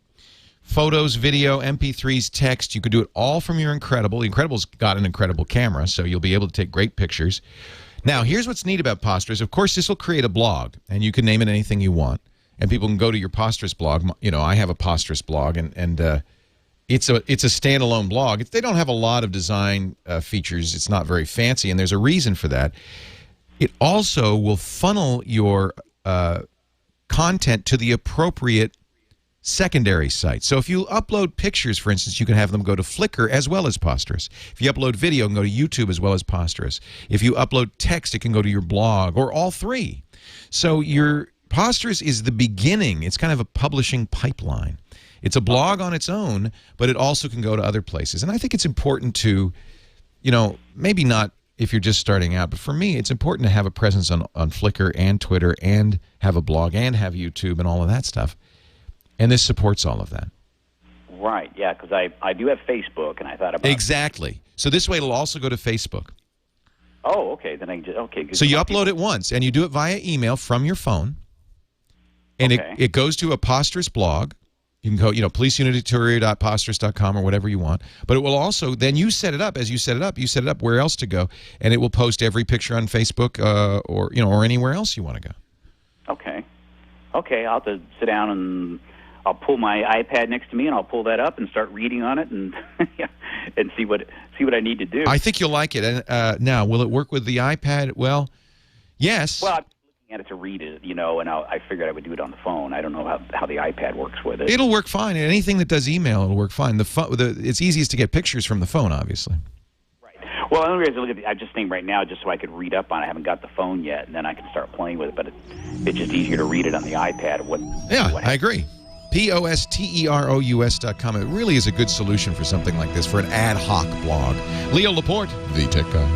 Photos, video, MP3s, text. You could do it all from your Incredible. The Incredible's got an incredible camera, so you'll be able to take great pictures. Now, here's what's neat about Posterous. Of course, this will create a blog, and you can name it anything you want. And people can go to your Posterous blog. You know, I have a Posterous blog, and it's a standalone blog. They don't have a lot of design features. It's not very fancy, and there's a reason for that. It also will funnel your content to the appropriate secondary site. So if you upload pictures, for instance, you can have them go to Flickr as well as Posterous. If you upload video, it can go to YouTube as well as Posterous. If you upload text, it can go to your blog, or all three. So your Posterous is the beginning. It's kind of a publishing pipeline. It's a blog on its own, but it also can go to other places. And I think it's important to, you know, maybe not if you're just starting out, but for me, it's important to have a presence on Flickr and Twitter and have a blog and have YouTube and all of that stuff. And this supports all of that. Right, yeah, because I do have Facebook, and I thought about Exactly. So this way it'll also go to Facebook. Oh, okay. Then I can just, okay. So you upload it once, and you do it via email from your phone, and it goes to a Posterous blog. You can go, you know, policeunitytourier.posterous.com or whatever you want. But it will also, then you set it up. As you set it up, where else to go, and it will post every picture on Facebook or, you know, or anywhere else you want to go. Okay. Okay, I'll have to sit down and I'll pull my iPad next to me, and I'll pull that up and start reading on it, and and see what I need to do. I think you'll like it. And now, will it work with the iPad? Well, yes. Well, I'm looking at it to read it, you know, and I figured I would do it on the phone. I don't know how the iPad works with it. It'll work fine. Anything that does email, it'll work fine. It's easiest to get pictures from the phone, obviously. Well, the only reason I look at I just think right now, just so I could read up on it. I haven't got the phone yet, and then I can start playing with it. But it's just easier to read it on the iPad. I agree. Posterous.com. It really is a good solution for something like this, for an ad hoc blog. Leo Laporte, the tech guy.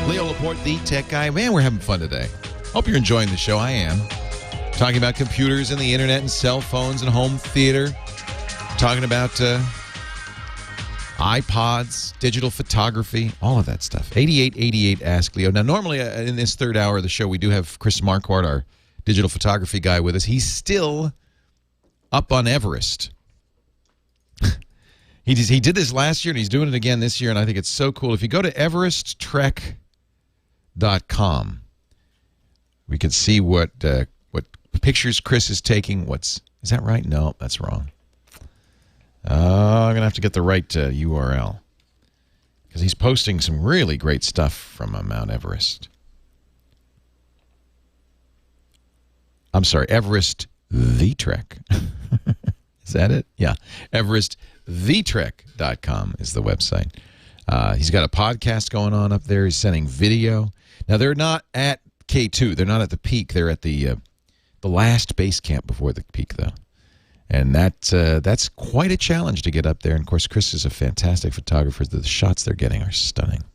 Leo Laporte, the tech guy. Man, we're having fun today. Hope you're enjoying the show. I am. Talking about computers and the internet and cell phones and home theater. Talking about iPods, digital photography, all of that stuff. 8888 Ask Leo. Now, normally in this third hour of the show, we do have Chris Marquardt, our digital photography guy, with us. He's still up on Everest. He did this last year, and he's doing it again this year, and I think it's so cool. If you go to everesttrek.com, we can see what pictures Chris is taking. Is that right? No, that's wrong. I'm going to have to get the right URL, because he's posting some really great stuff from Mount Everest. I'm sorry, Everest the Trek. Is that it? Yeah. EverestTheTrek.com is the website. He's got a podcast going on up there. He's sending video. Now, they're not at K2. They're not at the peak. They're at the last base camp before the peak, though. And that's quite a challenge to get up there. And, of course, Chris is a fantastic photographer. The shots they're getting are stunning.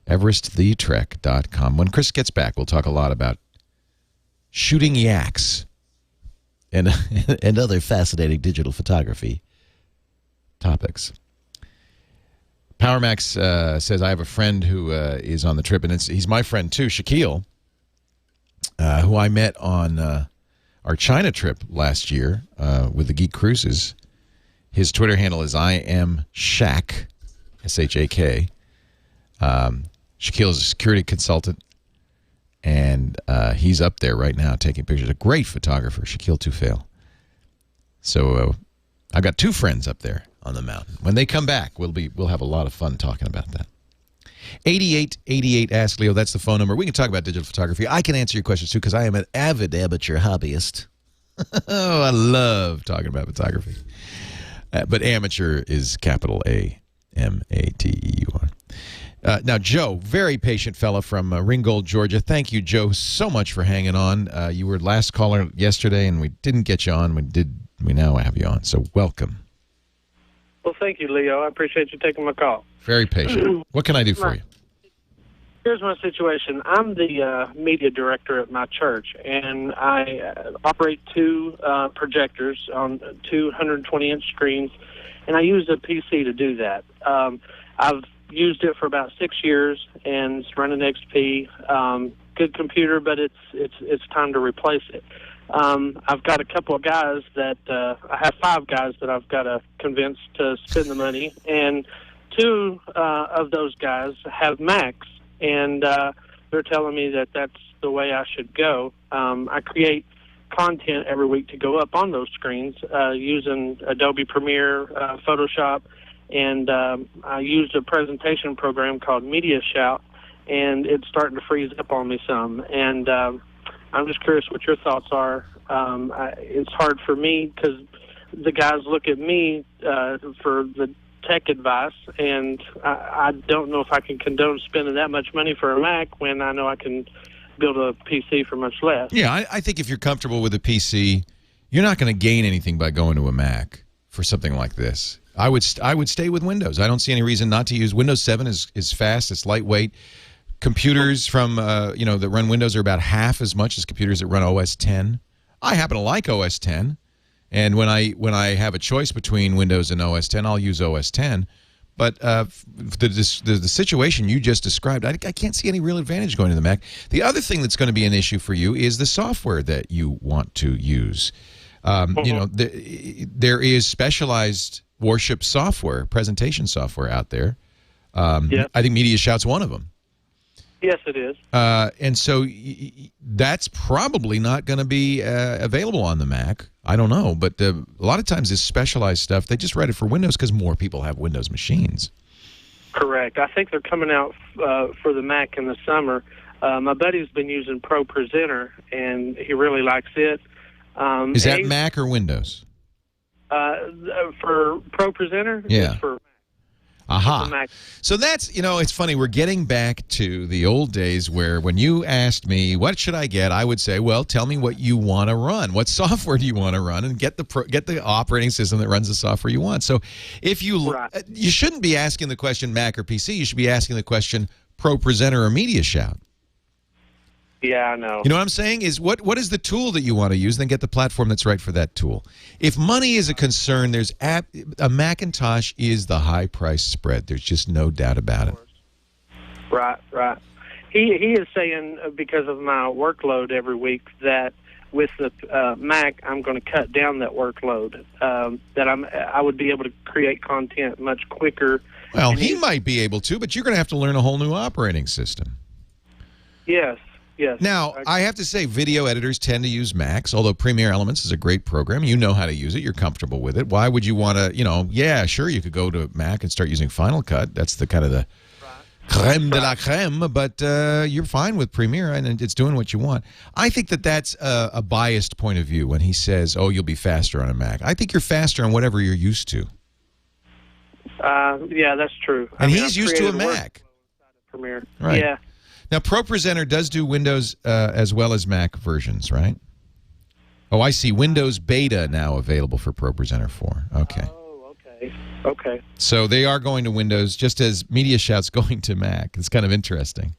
EverestTheTrek.com. When Chris gets back, we'll talk a lot about shooting yaks and other fascinating digital photography topics. PowerMax says, I have a friend who is on the trip, and he's my friend, too, Shaquille, who I met on our China trip last year with the Geek Cruises. His Twitter handle is I am Shaq, S-H-A-K. Shaquille is a security consultant, and he's up there right now taking pictures. A great photographer, Shaquille Tufail. So I've got two friends up there on the mountain. When they come back, we'll have a lot of fun talking about that. 8888 Ask Leo, that's the phone number. We can talk about digital photography. I can answer your questions, too, because I am an avid amateur hobbyist. Oh, I love talking about photography. But amateur is capital A-M-A-T-E-U-R. Now, Joe, very patient fella from Ringgold, Georgia. Thank you, Joe, so much for hanging on. You were last caller yesterday, and we didn't get you on. We now have you on, so welcome. Well, thank you, Leo. I appreciate you taking my call. Very patient. What can I do for you? Here's my situation. I'm the media director at my church, and I operate two projectors on 220-inch screens, and I use a PC to do that. I've used it for about 6 years, and it's running XP. Good computer, but it's time to replace it. I've got a couple of guys that I have 5 guys that I've got to convince to spend the money, and 2 of those guys have Macs, and they're telling me that that's the way I should go. I create content every week to go up on those screens using Adobe Premiere, Photoshop, and I used a presentation program called Media Shout, and it's starting to freeze up on me some. And I'm just curious what your thoughts are. It's hard for me because the guys look at me for the tech advice, and I don't know if I can condone spending that much money for a Mac when I know I can build a PC for much less. Yeah, I think if you're comfortable with a PC, you're not going to gain anything by going to a Mac for something like this. I would stay with Windows. I don't see any reason not to use Windows 7. Is fast. It's lightweight. Computers from that run Windows are about half as much as computers that run OS 10. I happen to like OS 10, and when I have a choice between Windows and OS 10, I'll use OS 10. But the situation you just described, I can't see any real advantage going to the Mac. The other thing that's going to be an issue for you is the software that you want to use. There is specialized worship software, presentation software out there. I think Media Shout's one of them. Yes, it is. And so that's probably not going to be available on the Mac. I don't know, but a lot of times this specialized stuff, they just write it for Windows because more people have Windows machines. Correct. I think they're coming out for the Mac in the summer. My buddy's been using Pro Presenter, and he really likes it. Is that Mac or Windows? For Pro Presenter? Yeah. It's for Aha. So that's, it's funny. We're getting back to the old days where when you asked me, what should I get? I would say, well, tell me what you want to run. What software do you want to run? And get the operating system that runs the software you want. So if you shouldn't be asking the question Mac or PC. You should be asking the question Pro Presenter or Media Shout. Yeah, I know. You know what I'm saying? Is what is the tool that you want to use? Then get the platform that's right for that tool. If money is a concern, there's a Macintosh is the high price spread. There's just no doubt about it. Right. He is saying because of my workload every week that with the Mac I'm going to cut down that workload. That I would be able to create content much quicker. Well, he might be able to, but you're going to have to learn a whole new operating system. Yes. Yes. Now, I have to say, video editors tend to use Macs, although Premiere Elements is a great program. You know how to use it. You're comfortable with it. Why would you want to, yeah, sure, you could go to Mac and start using Final Cut. That's the kind of the creme de la creme, but you're fine with Premiere, and it's doing what you want. I think that's a biased point of view when he says, oh, you'll be faster on a Mac. I think you're faster on whatever you're used to. Yeah, that's true. And he's used to a Mac. Premiere. Right. Yeah. Now, Pro Presenter does do Windows as well as Mac versions, right? Oh, I see. Windows Beta now available for Pro Presenter 4. Okay. Oh, okay. So they are going to Windows just as Media Shout's going to Mac. It's kind of interesting.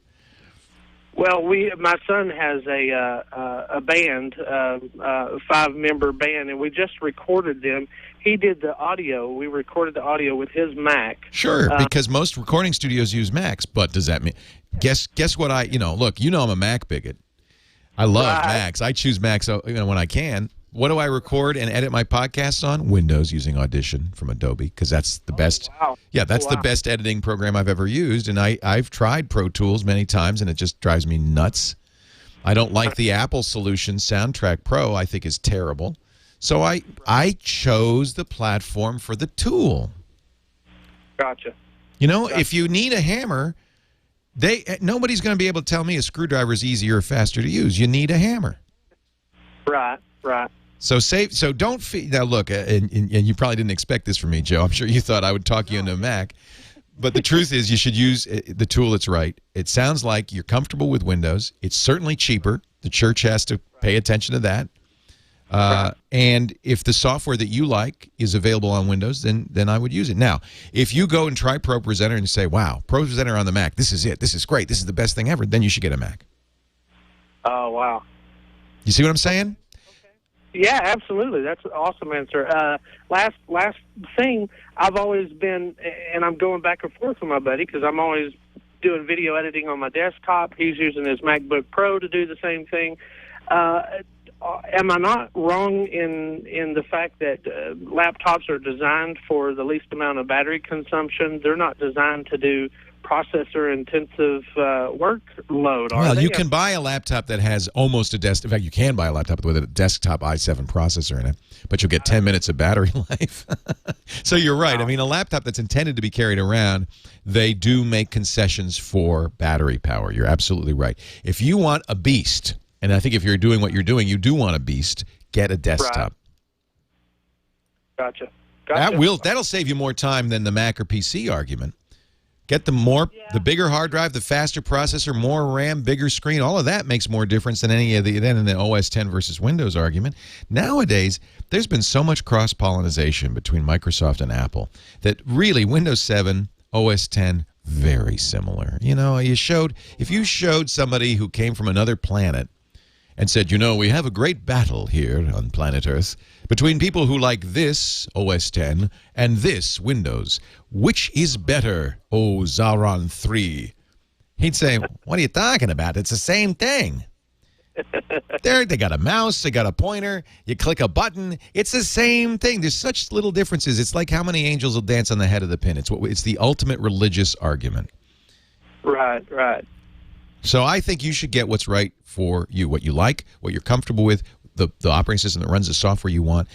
Well, my son has a band, a 5-member band, and we just recorded them. He did the audio. We recorded the audio with his Mac. Sure, because most recording studios use Macs. But does that mean? Guess what? Look, I'm a Mac bigot. I love Macs. I choose Macs when I can. What do I record and edit my podcasts on? Windows using Audition from Adobe because that's the best. Wow. Yeah, that's the best editing program I've ever used, and I've tried Pro Tools many times, and it just drives me nuts. I don't like the Apple solution. Soundtrack Pro I think is terrible. So I chose the platform for the tool. Gotcha. If you need a hammer, nobody's going to be able to tell me a screwdriver is easier or faster to use. You need a hammer. Right. So don't now look, and you probably didn't expect this from me, Joe. I'm sure you thought I would talk you into a Mac. But the truth is you should use the tool that's right. It sounds like you're comfortable with Windows. It's certainly cheaper. The church has to pay attention to that. And if the software that you like is available on Windows, then I would use it. Now, if you go and try Pro Presenter and say, wow, Pro Presenter on the Mac, this is it. This is great. This is the best thing ever. Then you should get a Mac. Oh, wow. You see what I'm saying? Yeah, absolutely. That's an awesome answer. Last thing, I've always been, and I'm going back and forth with my buddy because I'm always doing video editing on my desktop. He's using his MacBook Pro to do the same thing. Am I not wrong in the fact that laptops are designed for the least amount of battery consumption? They're not designed to do processor-intensive workload, are well, they? you can buy a laptop that has almost a desktop. In fact, you can buy a laptop with a desktop i7 processor in it, but you'll get 10 minutes of battery life. So you're right. I mean, a laptop that's intended to be carried around, they do make concessions for battery power. You're absolutely right. If you want a beast, and I think if you're doing what you're doing, you do want a beast, get a desktop. Right. Gotcha. That'll save you more time than the Mac or PC argument. Get the bigger hard drive, the faster processor, more RAM, bigger screen. All of that makes more difference than any of the OS 10 versus Windows argument. Nowadays, there's been so much cross-pollination between Microsoft and Apple that really Windows 7, OS 10, very similar. You know, if you showed somebody who came from another planet and said, you know, we have a great battle here on planet Earth between people who like this OS 10 and this Windows. Which is better, oh Zaron 3? He'd say, what are you talking about? It's the same thing. They got a mouse, they got a pointer, you click a button, it's the same thing. There's such little differences. It's like how many angels will dance on the head of the pin. It's the ultimate religious argument. Right. So I think you should get what's right for you, what you like, what you're comfortable with, the operating system that runs the software you want.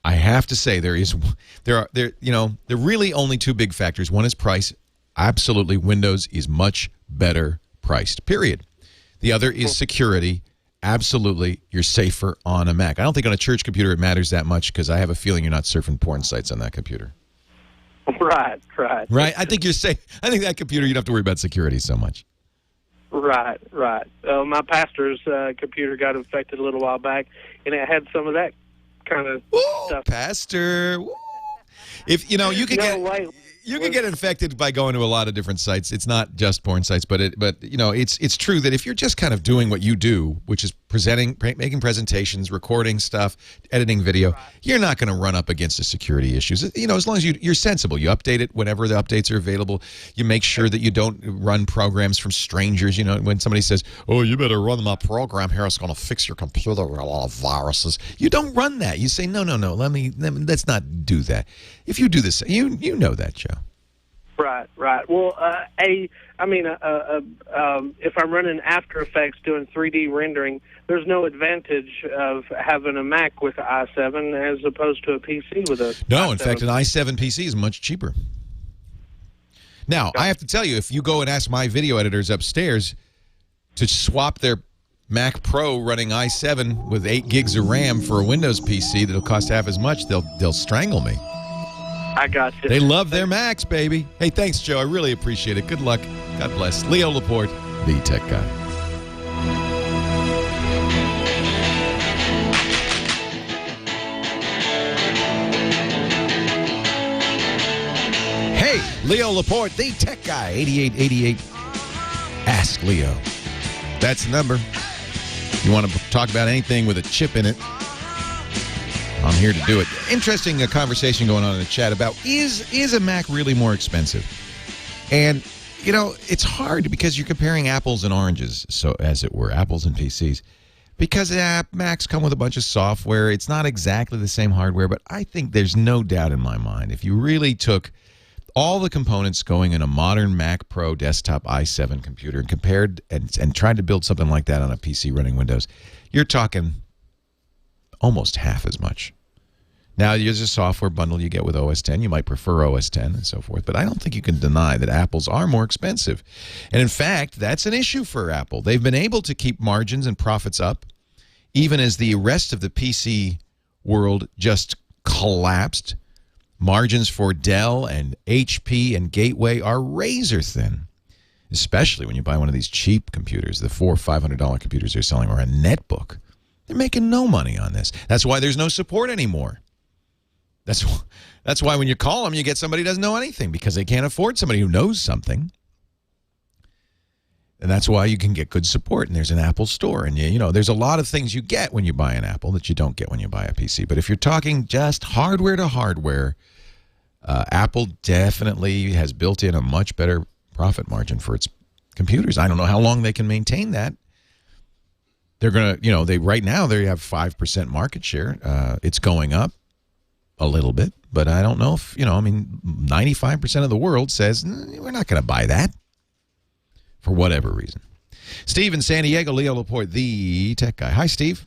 I have to say there are really only two big factors. One is price. Absolutely, Windows is much better priced. Period. The other is security. Absolutely, you're safer on a Mac. I don't think on a church computer it matters that much because I have a feeling you're not surfing porn sites on that computer. Right. I think you're safe. I think that computer you don't have to worry about security so much. Right. My pastor's computer got infected a little while back, and it had some of that kind of stuff. Pastor. If you can get infected by going to a lot of different sites. It's not just porn sites, but it's true that if you're just kind of doing what you do, which is making presentations, recording stuff, editing video, you're not going to run up against the security issues. As long as you're sensible, you update it whenever the updates are available. You make sure that you don't run programs from strangers. When somebody says, "Oh, you better run my program here, it's going to fix your computer with a lot of viruses," you don't run that. You say, "No, let's not do that." If you do this, you know that, Joe. Right. Well, if I'm running After Effects doing 3D rendering, there's no advantage of having a Mac with an i7 as opposed to a PC with a No, in fact, an i7 PC is much cheaper. Now, I have to tell you, if you go and ask my video editors upstairs to swap their Mac Pro running i7 with 8 gigs of RAM for a Windows PC that'll cost half as much, they'll strangle me. I got you. They love their Macs, baby. Hey, thanks, Joe. I really appreciate it. Good luck. God bless. Leo Laporte, the tech guy. Hey, Leo Laporte, the tech guy. 8888. Ask Leo. That's the number. You want to talk about anything with a chip in it, I'm here to do it. Interesting conversation going on in the chat about is a Mac really more expensive? And, it's hard because you're comparing apples and oranges, so as it were, apples and PCs. Because Macs come with a bunch of software. It's not exactly the same hardware, but I think there's no doubt in my mind, if you really took all the components going in a modern Mac Pro desktop i7 computer and compared and tried to build something like that on a PC running Windows, you're talking almost half as much. Now, there's a software bundle you get with OS 10. You might prefer OS 10 and so forth, but I don't think you can deny that Apple's are more expensive. And in fact, that's an issue for Apple. They've been able to keep margins and profits up, even as the rest of the PC world just collapsed. Margins for Dell and HP and Gateway are razor thin, especially when you buy one of these cheap computers, the $400 or $500 computers they're selling, or a netbook. They're making no money on this. That's why there's no support anymore. That's why when you call them, you get somebody who doesn't know anything because they can't afford somebody who knows something. And that's why you can get good support. And there's an Apple store. And, you know, there's a lot of things you get when you buy an Apple that you don't get when you buy a PC. But if you're talking just hardware to hardware, Apple definitely has built in a much better profit margin for its computers. I don't know how long they can maintain that. They're going to, you know, right now they have 5% market share. It's going up a little bit, but I don't know if, you know, I mean, 95% of the world says we're not going to buy that for whatever reason. Steve in San Diego, Leo Laporte, the tech guy. Hi, Steve.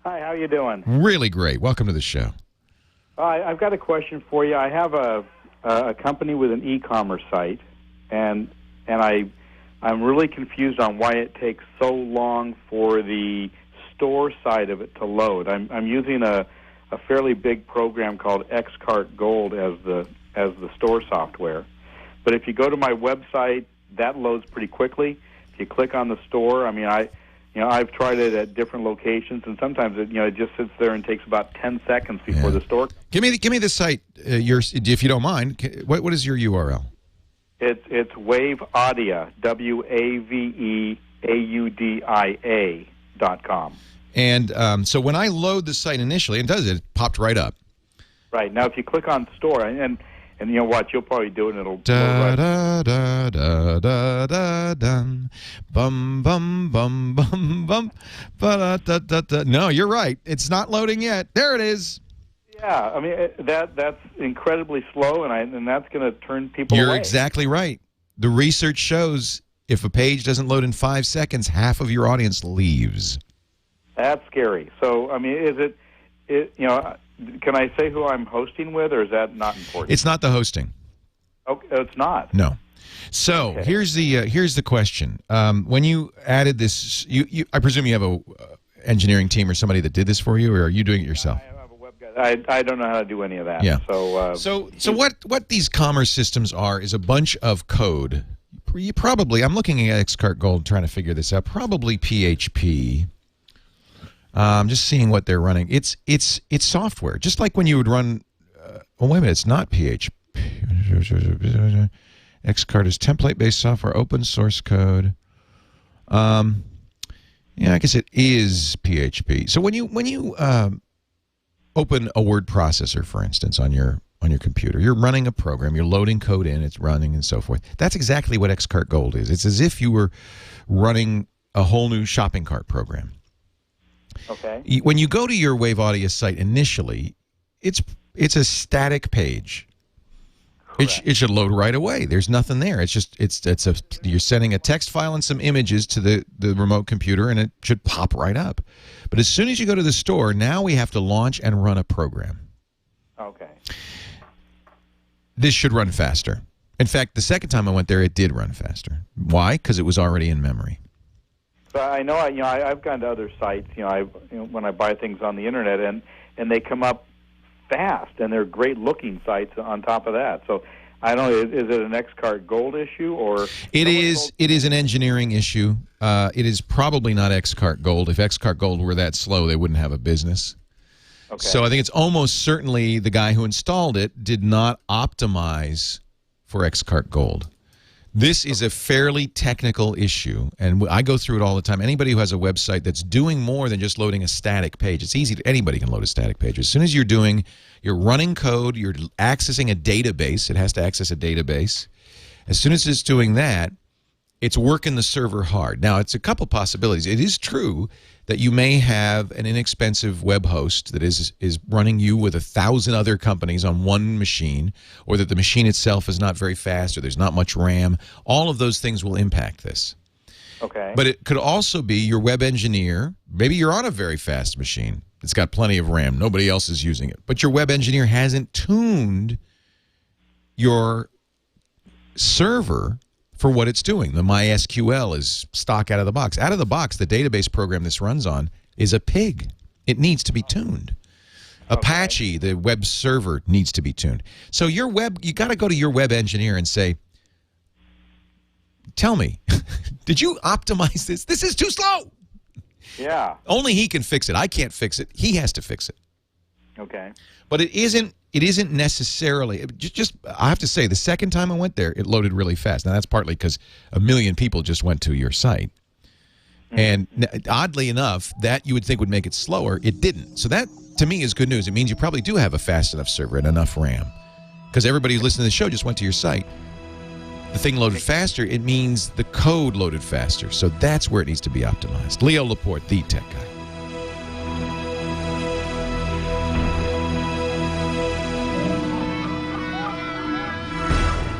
Hi, how you doing? Really great. Welcome to the show. I've got a question for you. I have a company with an e-commerce site, and I'm really confused on why it takes so long for the store side of it to load. I'm using a fairly big program called Xcart Gold as the store software, but if you go to my website, that loads pretty quickly. If you click on the store, I mean, I've tried it at different locations, and sometimes it just sits there and takes about 10 seconds before the store. Give me the site, if you don't mind. What is your URL? It's Waveaudia, WAVEAUDIA.com. And so when I load the site initially, it popped right up. Right. Now if you click on store, and you know what, you'll probably do it, and it'll da da da da da da dum bum bum bum bum bum ba da da da. No, you're right. It's not loading yet. There it is. Yeah, I mean that's incredibly slow, and that's going to turn people away. You're exactly right. The research shows if a page doesn't load in 5 seconds, half of your audience leaves. That's scary. So, I mean, is it you know, can I say who I'm hosting with, or is that not important? It's not the hosting. Okay, it's not. No. So okay. Here's the question. When you added this, I presume you have a engineering team or somebody that did this for you, or are you doing it yourself? I don't know how to do any of that. Yeah. So what these commerce systems are is a bunch of code. You probably, I'm looking at Xcart Gold trying to figure this out. Probably PHP. Just seeing what they're running. It's software, just like when you would run. Oh wait a minute, it's not PHP. Xcart is template-based software, open source code. Yeah, I guess it is PHP. So when you open a word processor, for instance, on your computer, you're running a program, you're loading code in, it's running, and so forth. That's exactly what Xcart Gold is. It's as if you were running a whole new shopping cart program. Okay. When you go to your Waveaudia site initially, it's a static page. It should load right away. There's nothing there. It's just you're sending a text file and some images to the remote computer, and it should pop right up. But as soon as you go to the store, now we have to launch and run a program. Okay. This should run faster. In fact, the second time I went there, it did run faster. Why? Because it was already in memory. So I know, I've gone to other sites, when I buy things on the internet, and they come up fast, and they're great-looking sites on top of that. So I don't know, is it an Xcart Gold issue, or it is an engineering issue. It is probably not Xcart Gold. If Xcart Gold were that slow, they wouldn't have a business. Okay. So I think it's almost certainly the guy who installed it did not optimize for Xcart Gold. This is a fairly technical issue, and I go through it all the time. Anybody who has a website that's doing more than just loading a static page, it's easy. Anybody can load a static page. As soon as you're running code, you're accessing a database. It has to access a database. As soon as it's doing that, it's working the server hard. Now, it's a couple possibilities. It is true that you may have an inexpensive web host that is running you with 1,000 other companies on one machine, or that the machine itself is not very fast, or there's not much RAM. All of those things will impact this. Okay. But it could also be your web engineer. Maybe you're on a very fast machine. It's got plenty of RAM. Nobody else is using it. But your web engineer hasn't tuned your server for what it's doing. The MySQL is stock out of the box. Out of the box, the database program this runs on is a pig. It needs to be tuned. Okay. Apache, the web server, needs to be tuned. So you got to go to your web engineer and say, tell me, did you optimize this? This is too slow. Yeah. Only he can fix it. I can't fix it. He has to fix it. Okay. But it isn't it isn't necessarily just. I have to say, the second time I went there, it loaded really fast. Now that's partly because a million people just went to your site, and oddly enough, that you would think would make it slower, it didn't. So that to me is good news. It means you probably do have a fast enough server and enough RAM, because everybody who's listening to the show just went to your site. The thing loaded faster. It means the code loaded faster. So that's where it needs to be optimized. Leo Laporte, the tech guy.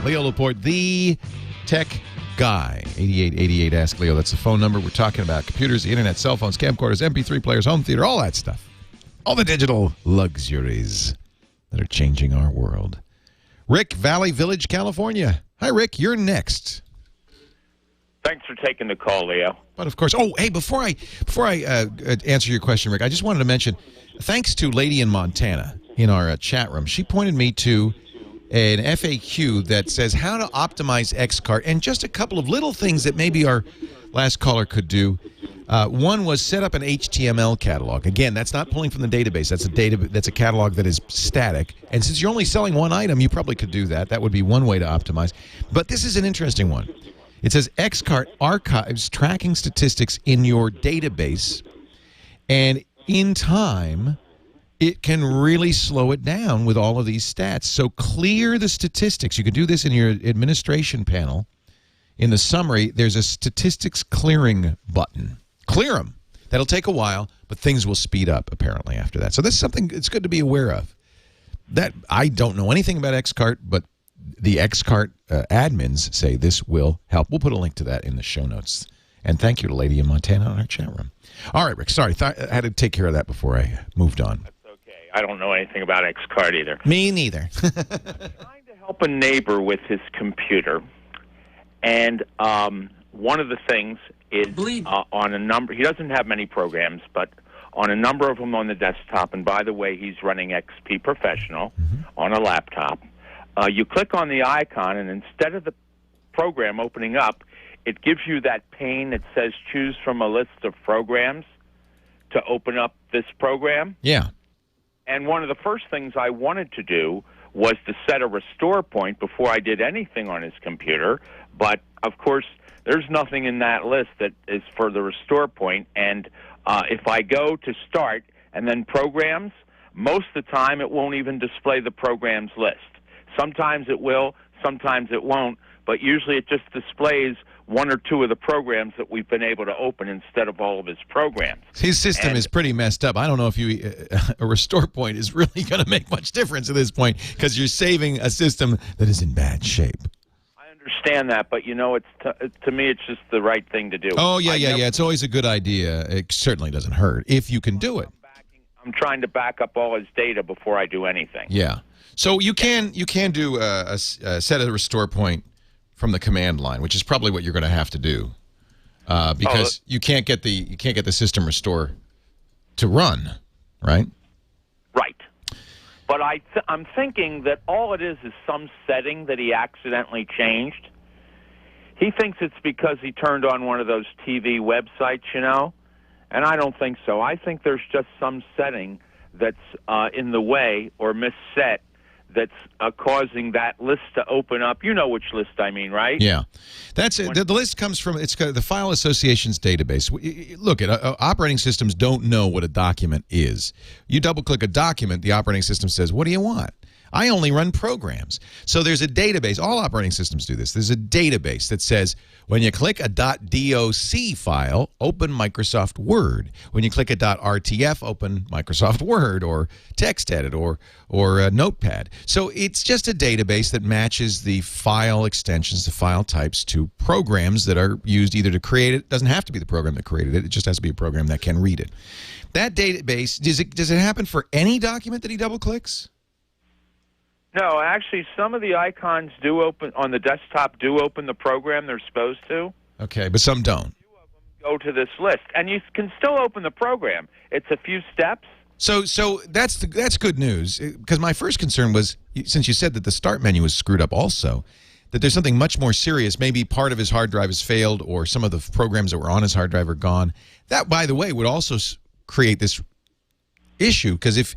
Leo Laporte, the tech guy. 8888 Ask Leo. That's the phone number. We're talking about computers, the internet, cell phones, camcorders, MP3 players, home theater, all that stuff. All the digital luxuries that are changing our world. Rick, Valley Village, California. Hi, Rick. You're next. Thanks for taking the call, Leo. But of course, hey, before I answer your question, Rick, I just wanted to mention, thanks to Lady in Montana in our chat room, she pointed me to an FAQ that says how to optimize XCart, and just a couple of little things that maybe our last caller could do. One was set up an HTML catalog. Again, that's not pulling from the database. That's a catalog that is static. And since you're only selling one item, you probably could do that. That would be one way to optimize. But this is an interesting one. It says XCart archives tracking statistics in your database, and in time, it can really slow it down with all of these stats. So clear the statistics. You can do this in your administration panel. In the summary, there's a statistics clearing button. Clear them. That'll take a while, but things will speed up apparently after that. So this is something it's good to be aware of. That I don't know anything about XCart, but the XCart admins say this will help. We'll put a link to that in the show notes. And thank you to Lady in Montana in our chat room. All right, Rick. Sorry, I had to take care of that before I moved on. I don't know anything about XCart either. Me neither. I'm trying to help a neighbor with his computer, and one of the things is on a number. He doesn't have many programs, but on a number of them on the desktop. And by the way, he's running XP Professional on a laptop. You click on the icon, and instead of the program opening up, it gives you that pane that says choose from a list of programs to open up this program. Yeah. And one of the first things I wanted to do was to set a restore point before I did anything on his computer. But, of course, there's nothing in that list that is for the restore point. And if I go to start and then programs, most of the time it won't even display the programs list. Sometimes it will, sometimes it won't. But usually it just displays one or two of the programs that we've been able to open instead of all of his programs. His system is pretty messed up. I don't know if a restore point is really going to make much difference at this point, because you're saving a system that is in bad shape. I understand that, but it's to me it's just the right thing to do. Oh yeah. It's always a good idea. It certainly doesn't hurt if you can do it. I'm trying to back up all his data before I do anything. Yeah. So you can do a set a restore point from the command line, which is probably what you're going to have to do, because you can't get the system restore to run, right? Right. But I'm thinking that all it is some setting that he accidentally changed. He thinks it's because he turned on one of those TV websites, and I don't think so. I think there's just some setting that's in the way or misset that's causing that list to open up. You know which list I mean, right? Yeah. That's it. The list comes from the File Association's database. Look, operating systems don't know what a document is. You double-click a document, the operating system says, what do you want? I only run programs. So there's a database. All operating systems do this. There's a database that says when you click a .doc file, open Microsoft Word. When you click a .rtf, open Microsoft Word or TextEdit or Notepad. So it's just a database that matches the file extensions, the file types, to programs that are used either to create it. It doesn't have to be the program that created it. It just has to be a program that can read it. That database, does it happen for any document that he double-clicks? No, actually, some of the icons do open on the desktop. Do open the program they're supposed to. Okay, but some don't. Go to this list, and you can still open the program. It's a few steps. So that's good news, because my first concern was, since you said that the start menu was screwed up also, that there's something much more serious. Maybe part of his hard drive has failed, or some of the programs that were on his hard drive are gone. That, by the way, would also create this issue, because if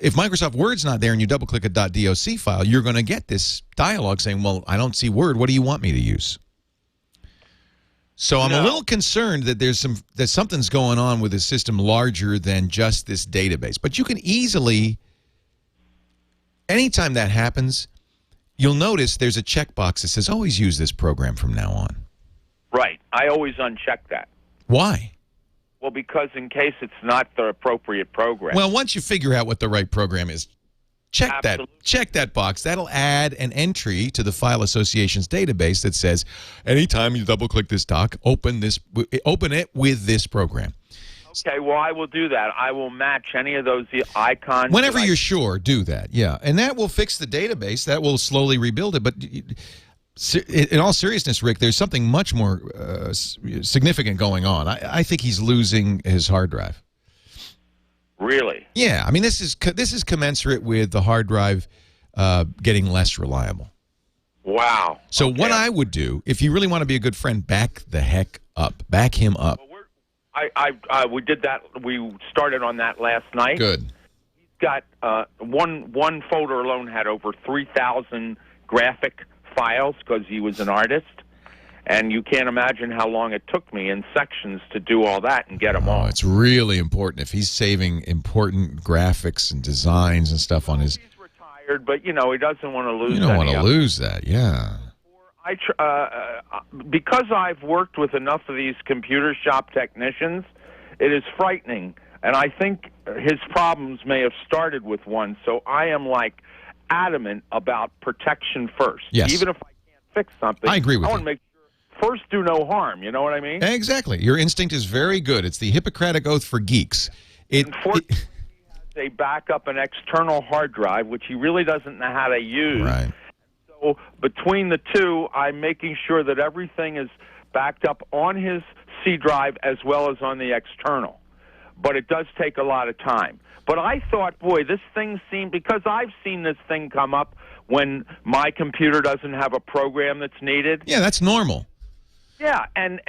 if Microsoft Word's not there and you double-click a .doc file, you're going to get this dialog saying, well, I don't see Word. What do you want me to use? So I'm a little concerned that there's something's going on with a system larger than just this database. But you can easily, anytime that happens, you'll notice there's a checkbox that says, always use this program from now on. Right. I always uncheck that. Why? Well, because in case it's not the appropriate program. Well, once you figure out what the right program is, check that box. That'll add an entry to the file associations database that says, anytime you double-click this doc, open it with this program. Okay, well, I will do that. I will match any of those icons. Whenever you're sure, do that, yeah. And that will fix the database. That will slowly rebuild it. But in all seriousness, Rick, there's something much more significant going on. I think he's losing his hard drive. Really? Yeah, I mean, this is commensurate with the hard drive getting less reliable. Wow. So what I would do, if you really want to be a good friend, back the heck up. Back him up. We did that. We started on that last night. Good. He's got one folder alone had over 3,000 graphic files because he was an artist. And you can't imagine how long it took me in sections to do all that and get them all. It's really important. If he's saving important graphics and designs and stuff on his... He's retired, but, he doesn't want to lose You don't want to lose that, yeah. Because I've worked with enough of these computer shop technicians, it is frightening. And I think his problems may have started with one. So I am, adamant about protection first. Yes. Even if I can't fix something. I agree with I you. want to make first do no harm, you know what I mean? Exactly. Your instinct is very good. It's the Hippocratic Oath for geeks. Unfortunately, he has a backup an external hard drive, which he really doesn't know how to use. Right. So between the two, I'm making sure that everything is backed up on his C drive as well as on the external. But it does take a lot of time. But I thought, boy, this thing seemed, because I've seen this thing come up when my computer doesn't have a program that's needed. Yeah, that's normal. Yeah,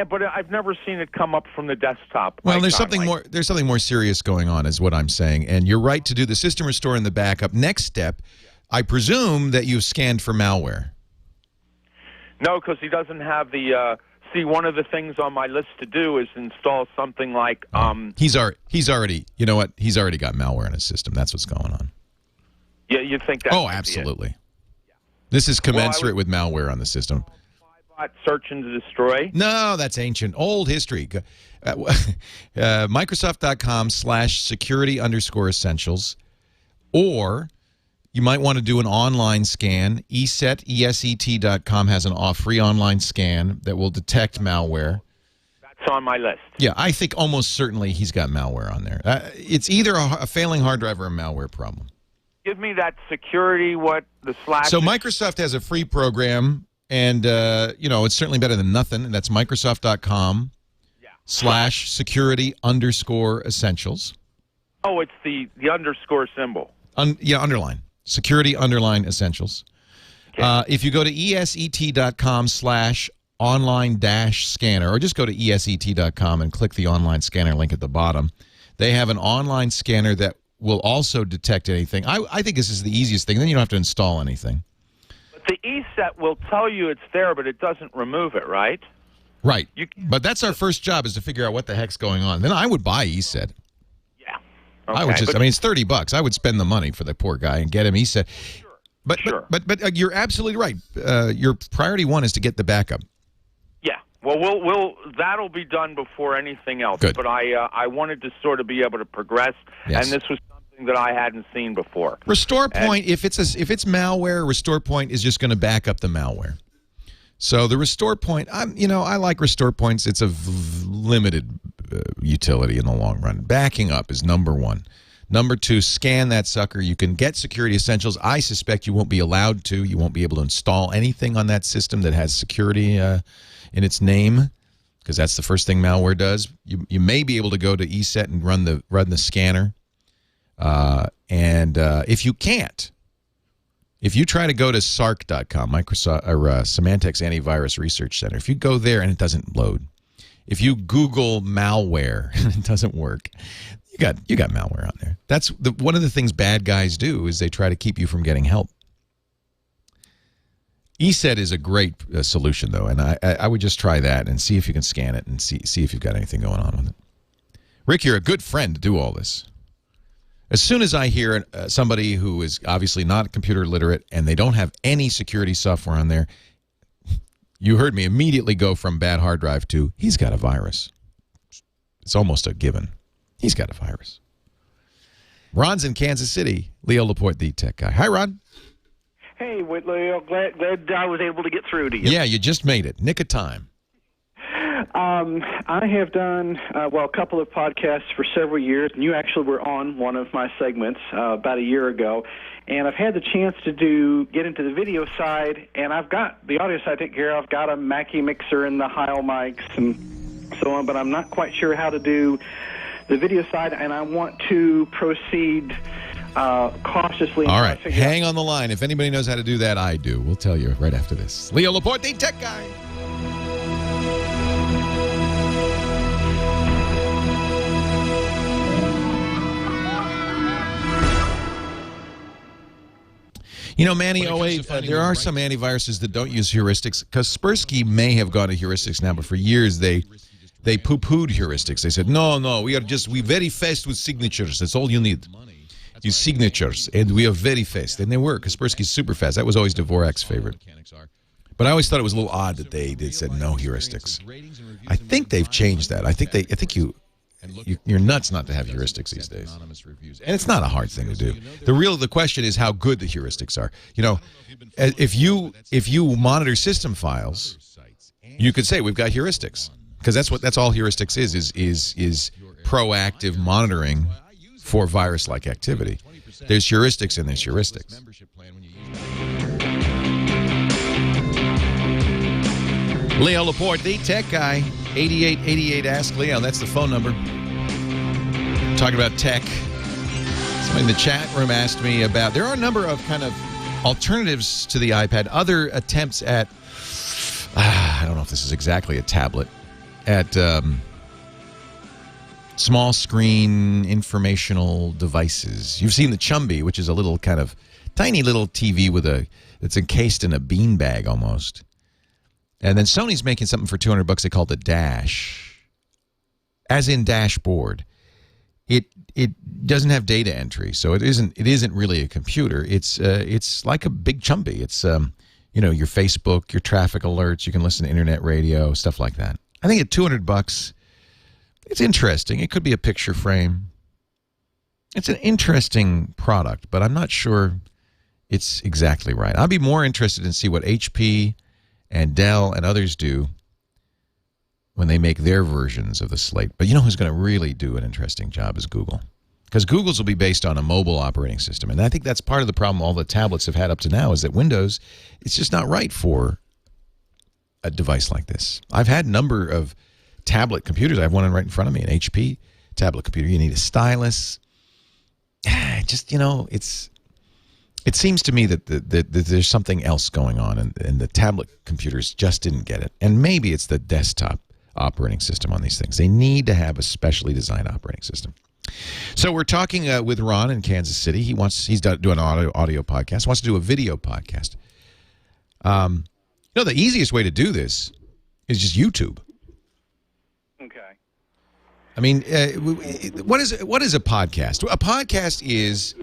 but I've never seen it come up from the desktop. Well, there's something more. There's something more serious going on, is what I'm saying. And you're right to do the system restore and the backup. Next step, I presume that you've scanned for malware. No, because he doesn't have the. See, one of the things on my list to do is install something like. He's already. You know what? He's already got malware in his system. That's what's going on. Yeah, you think that? Oh, absolutely. This is commensurate with malware on the system. Search and destroy? No, that's ancient. Old history. Microsoft.com/security_essentials. Or you might want to do an online scan. ESET.com has a free online scan that will detect malware. That's on my list. Yeah, I think almost certainly he's got malware on there. It's either a failing hard drive or a malware problem. Give me that security, So Microsoft has a free program. And, it's certainly better than nothing. And that's Microsoft.com/security_essentials. Oh, it's the underscore symbol. Underline. Security_essentials. Okay. If you go to ESET.com/online-scanner, or just go to ESET.com and click the online scanner link at the bottom, they have an online scanner that will also detect anything. I think this is the easiest thing. Then you don't have to install anything. The ESET will tell you it's there, but it doesn't remove it, right? Right. But that's our first job, is to figure out what the heck's going on. Then I would buy ESET. Yeah. Okay, I would it's $30. I would spend the money for the poor guy and get him ESET. Sure. But you're absolutely right. Your priority one is to get the backup. Yeah. Well, that'll be done before anything else. Good. But I wanted to sort of be able to progress, and this was that I hadn't seen before. Restore Point, if it's malware, Restore Point is just going to back up the malware. So the Restore Point, I like Restore Points. It's a limited utility in the long run. Backing up is number one. Number two, scan that sucker. You can get Security Essentials. I suspect you won't be allowed to. You won't be able to install anything on that system that has security in its name, because that's the first thing malware does. You may be able to go to ESET and run the scanner. If you can't, if you try to go to SARC.com, Microsoft or Symantec's Antivirus Research Center, if you go there and it doesn't load, if you Google malware and it doesn't work, you got malware on there. That's one of the things bad guys do is they try to keep you from getting help. ESET is a great solution, though, and I would just try that and see if you can scan it and see if you've got anything going on with it. Rick, you're a good friend to do all this. As soon as I hear somebody who is obviously not computer literate and they don't have any security software on there, you heard me immediately go from bad hard drive to he's got a virus. It's almost a given. He's got a virus. Ron's in Kansas City. Leo Laporte, the tech guy. Hi, Ron. Hey, Leo. Glad I was able to get through to you. Yeah, you just made it. Nick of time. I have done, a couple of podcasts for several years, and you actually were on one of my segments about a year ago. And I've had the chance to get into the video side, and I've got the audio side taken care of. I've got a Mackie mixer and the Heil mics and so on, but I'm not quite sure how to do the video side, and I want to proceed cautiously. All right, hang on the line. If anybody knows how to do that, I do. We'll tell you right after this. Leo Laporte, the tech guy. You know, Manny 08, there are some antiviruses that don't use heuristics. Kaspersky may have gone to heuristics now, but for years they poo-pooed heuristics. They said, no, we very fast with signatures. That's all you need. Use signatures, and we are very fast. And they were. Kaspersky's super fast. That was always Dvorak's favorite. But I always thought it was a little odd that they said no heuristics. I think they've changed that. I think you're nuts not to have heuristics these days. And it's not a hard thing to do. The question is how good the heuristics are. You know, if you monitor system files, you could say we've got heuristics, because that's all heuristics is proactive monitoring for virus-like activity. There's heuristics and there's heuristics. Leo Laporte, the tech guy, 8888 Ask Leo. That's the phone number. Talking about tech. Somebody in the chat room asked me about, there are a number of kind of alternatives to the iPad, other attempts at, I don't know if this is exactly a tablet, at small screen informational devices. You've seen the Chumby, which is a little kind of tiny little TV it's encased in a beanbag almost. And then Sony's making something for $200 they call the Dash, as in dashboard. It doesn't have data entry, so it isn't really a computer. It's like a big Chumby. It's your Facebook, your traffic alerts. You can listen to internet radio, stuff like that. I think at $200, it's interesting. It could be a picture frame. It's an interesting product, but I'm not sure it's exactly right. I'd be more interested in see what HP and Dell and others do when they make their versions of the Slate. But you know who's going to really do an interesting job is Google. Because Google's will be based on a mobile operating system. And I think that's part of the problem all the tablets have had up to now is that Windows, it's just not right for a device like this. I've had a number of tablet computers. I have one right in front of me, an HP tablet computer. You need a stylus. Just, it seems to me that there's something else going on, and the tablet computers just didn't get it. And maybe it's the desktop operating system on these things. They need to have a specially designed operating system. So we're talking with Ron in Kansas City. He's doing an audio podcast. Wants to do a video podcast. The easiest way to do this is just YouTube. Okay. I mean, what is a podcast? A podcast is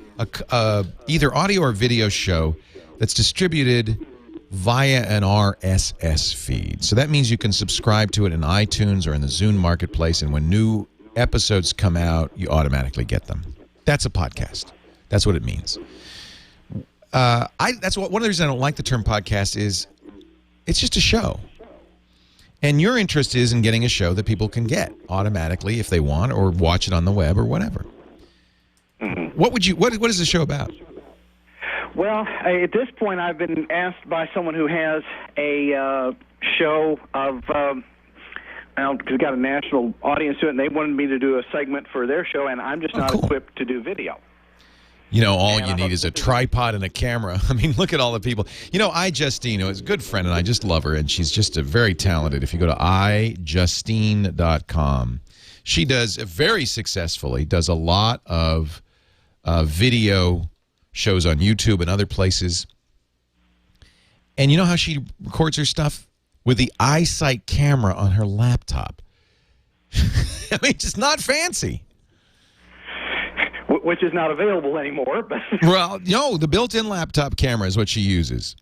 either audio or video show that's distributed via an RSS feed. So that means you can subscribe to it in iTunes or in the Zune Marketplace, and when new episodes come out, you automatically get them. That's a podcast. That's what it means. One of the reasons I don't like the term podcast is it's just a show. And your interest is in getting a show that people can get automatically if they want, or watch it on the web or whatever. Mm-hmm. What is the show about? Well, at this point, I've been asked by someone who has a show of, it's got a national audience to it, and they wanted me to do a segment for their show, and I'm just not equipped to do video. all you need is a tripod and a camera. I mean, look at all the people. iJustine is a good friend, and I just love her, and she's just very talented. If you go to iJustine.com, she does very successfully, does a lot of video shows on YouTube and other places. And you know how she records her stuff? With the iSight camera on her laptop. I mean, just not fancy. Which is not available anymore. But well, no, the built-in laptop camera is what she uses.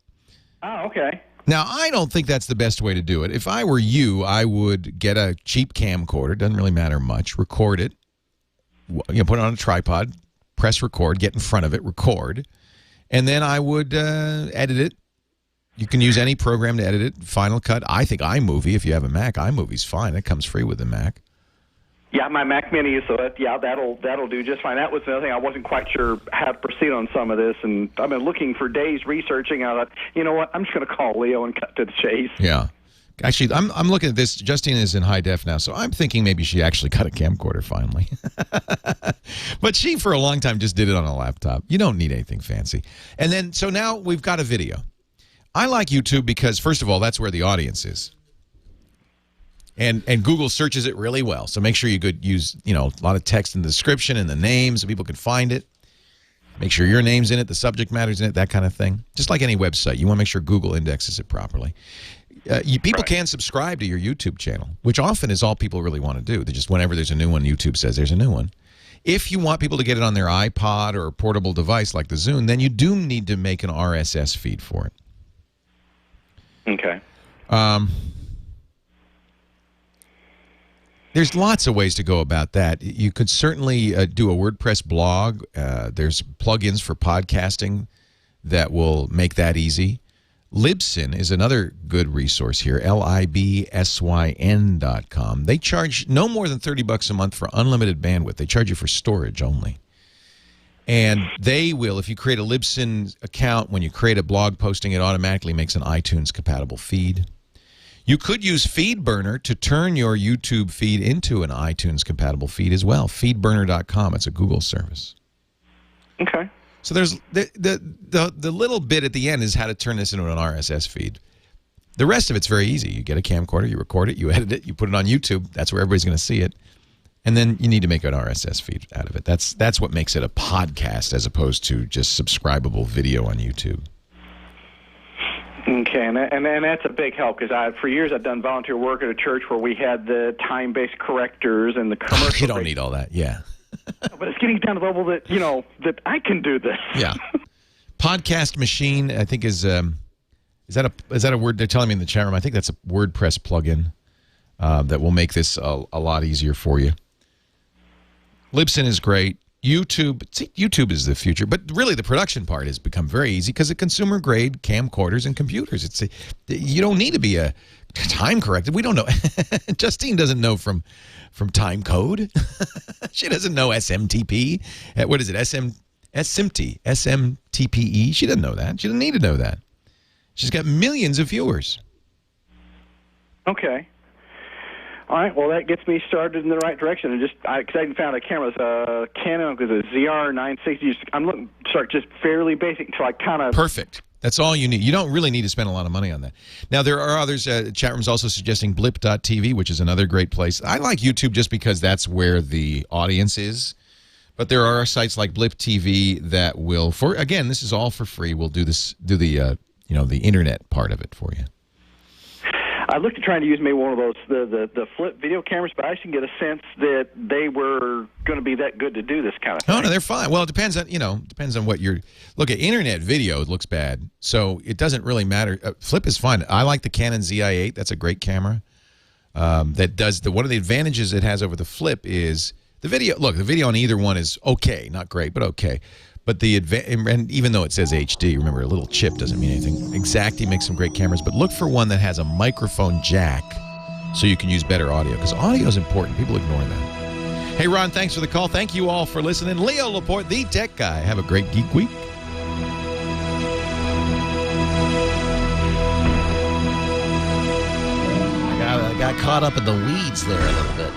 Oh, okay. Now, I don't think that's the best way to do it. If I were you, I would get a cheap camcorder. Doesn't really matter much. Record it. Put it on a tripod. Press record. Get in front of it. Record. And then I would edit it. You can use any program to edit it. Final Cut. I think iMovie, if you have a Mac, iMovie's fine. It comes free with the Mac. Yeah, my Mac Mini, so that'll do just fine. That was another thing I wasn't quite sure how to proceed on some of this, and I've been looking for days researching. I thought, you know what, I'm just going to call Leo and cut to the chase. Yeah. Actually, I'm looking at this. Justine is in high def now, so I'm thinking maybe she actually got a camcorder finally. But she, for a long time, just did it on a laptop. You don't need anything fancy. And then, so now we've got a video. I like YouTube because, first of all, that's where the audience is. And Google searches it really well. So make sure you could use, a lot of text in the description and the names so people can find it. Make sure your name's in it, the subject matter's in it, that kind of thing. Just like any website, you want to make sure Google indexes it properly. People can subscribe to your YouTube channel, which often is all people really want to do. They just, whenever there's a new one, YouTube says there's a new one. If you want people to get it on their iPod or a portable device like the Zune, then you do need to make an RSS feed for it. Okay. There's lots of ways to go about that. You could certainly do a WordPress blog. There's plugins for podcasting that will make that easy. Libsyn is another good resource here, libsyn.com. They charge no more than $30 a month for unlimited bandwidth. They charge you for storage only. And they will, if you create a Libsyn account, when you create a blog posting, it automatically makes an iTunes-compatible feed. You could use FeedBurner to turn your YouTube feed into an iTunes-compatible feed as well. FeedBurner.com. It's a Google service. Okay. So there's the little bit at the end is how to turn this into an RSS feed. The rest of it's very easy. You get a camcorder, you record it, you edit it, you put it on YouTube. That's where everybody's going to see it. And then you need to make an RSS feed out of it. That's what makes it a podcast as opposed to just subscribable video on YouTube. Okay, and that's a big help because for years I've done volunteer work at a church where we had the time-based correctors and the commercial. You don't need all that, yeah. But it's getting down to the level that that I can do this. Yeah, Podcast Machine, I think is that a word they're telling me in the chat room? I think that's a WordPress plugin that will make this a lot easier for you. Libsyn is great. YouTube is the future, but really the production part has become very easy because of consumer-grade camcorders and computers. You don't need to be a time-corrected. We don't know. Justine doesn't know from time code. She doesn't know SMTP. What is it? SMTPE. She doesn't know that. She doesn't need to know that. She's got millions of viewers. Okay. All right, well, that gets me started in the right direction. And because I found a camera, it's a Canon, because a ZR960. I'm looking to start just fairly basic until I kind of... Perfect. That's all you need. You don't really need to spend a lot of money on that. Now, there are others. Chat room's also suggesting blip.tv, which is another great place. I like YouTube just because that's where the audience is. But there are sites like Blip TV that will, again, this is all for free. We'll do the internet part of it for you. I looked at trying to use maybe one of those the flip video cameras, but I didn't get a sense that they were going to be that good to do this kind of thing. No, they're fine. Well, it depends on what you're. Look, at internet video, it looks bad, so it doesn't really matter. Flip is fine. I like the Canon ZI-8. That's a great camera. That does one of the advantages it has over the Flip is the video. Look, the video on either one is okay, not great, but okay. But and even though it says HD, remember, a little chip doesn't mean anything. Exactly makes some great cameras, but look for one that has a microphone jack so you can use better audio, because audio is important. People ignore that. Hey, Ron, thanks for the call. Thank you all for listening. Leo Laporte, the tech guy. Have a great Geek Week. I got caught up in the weeds there a little bit.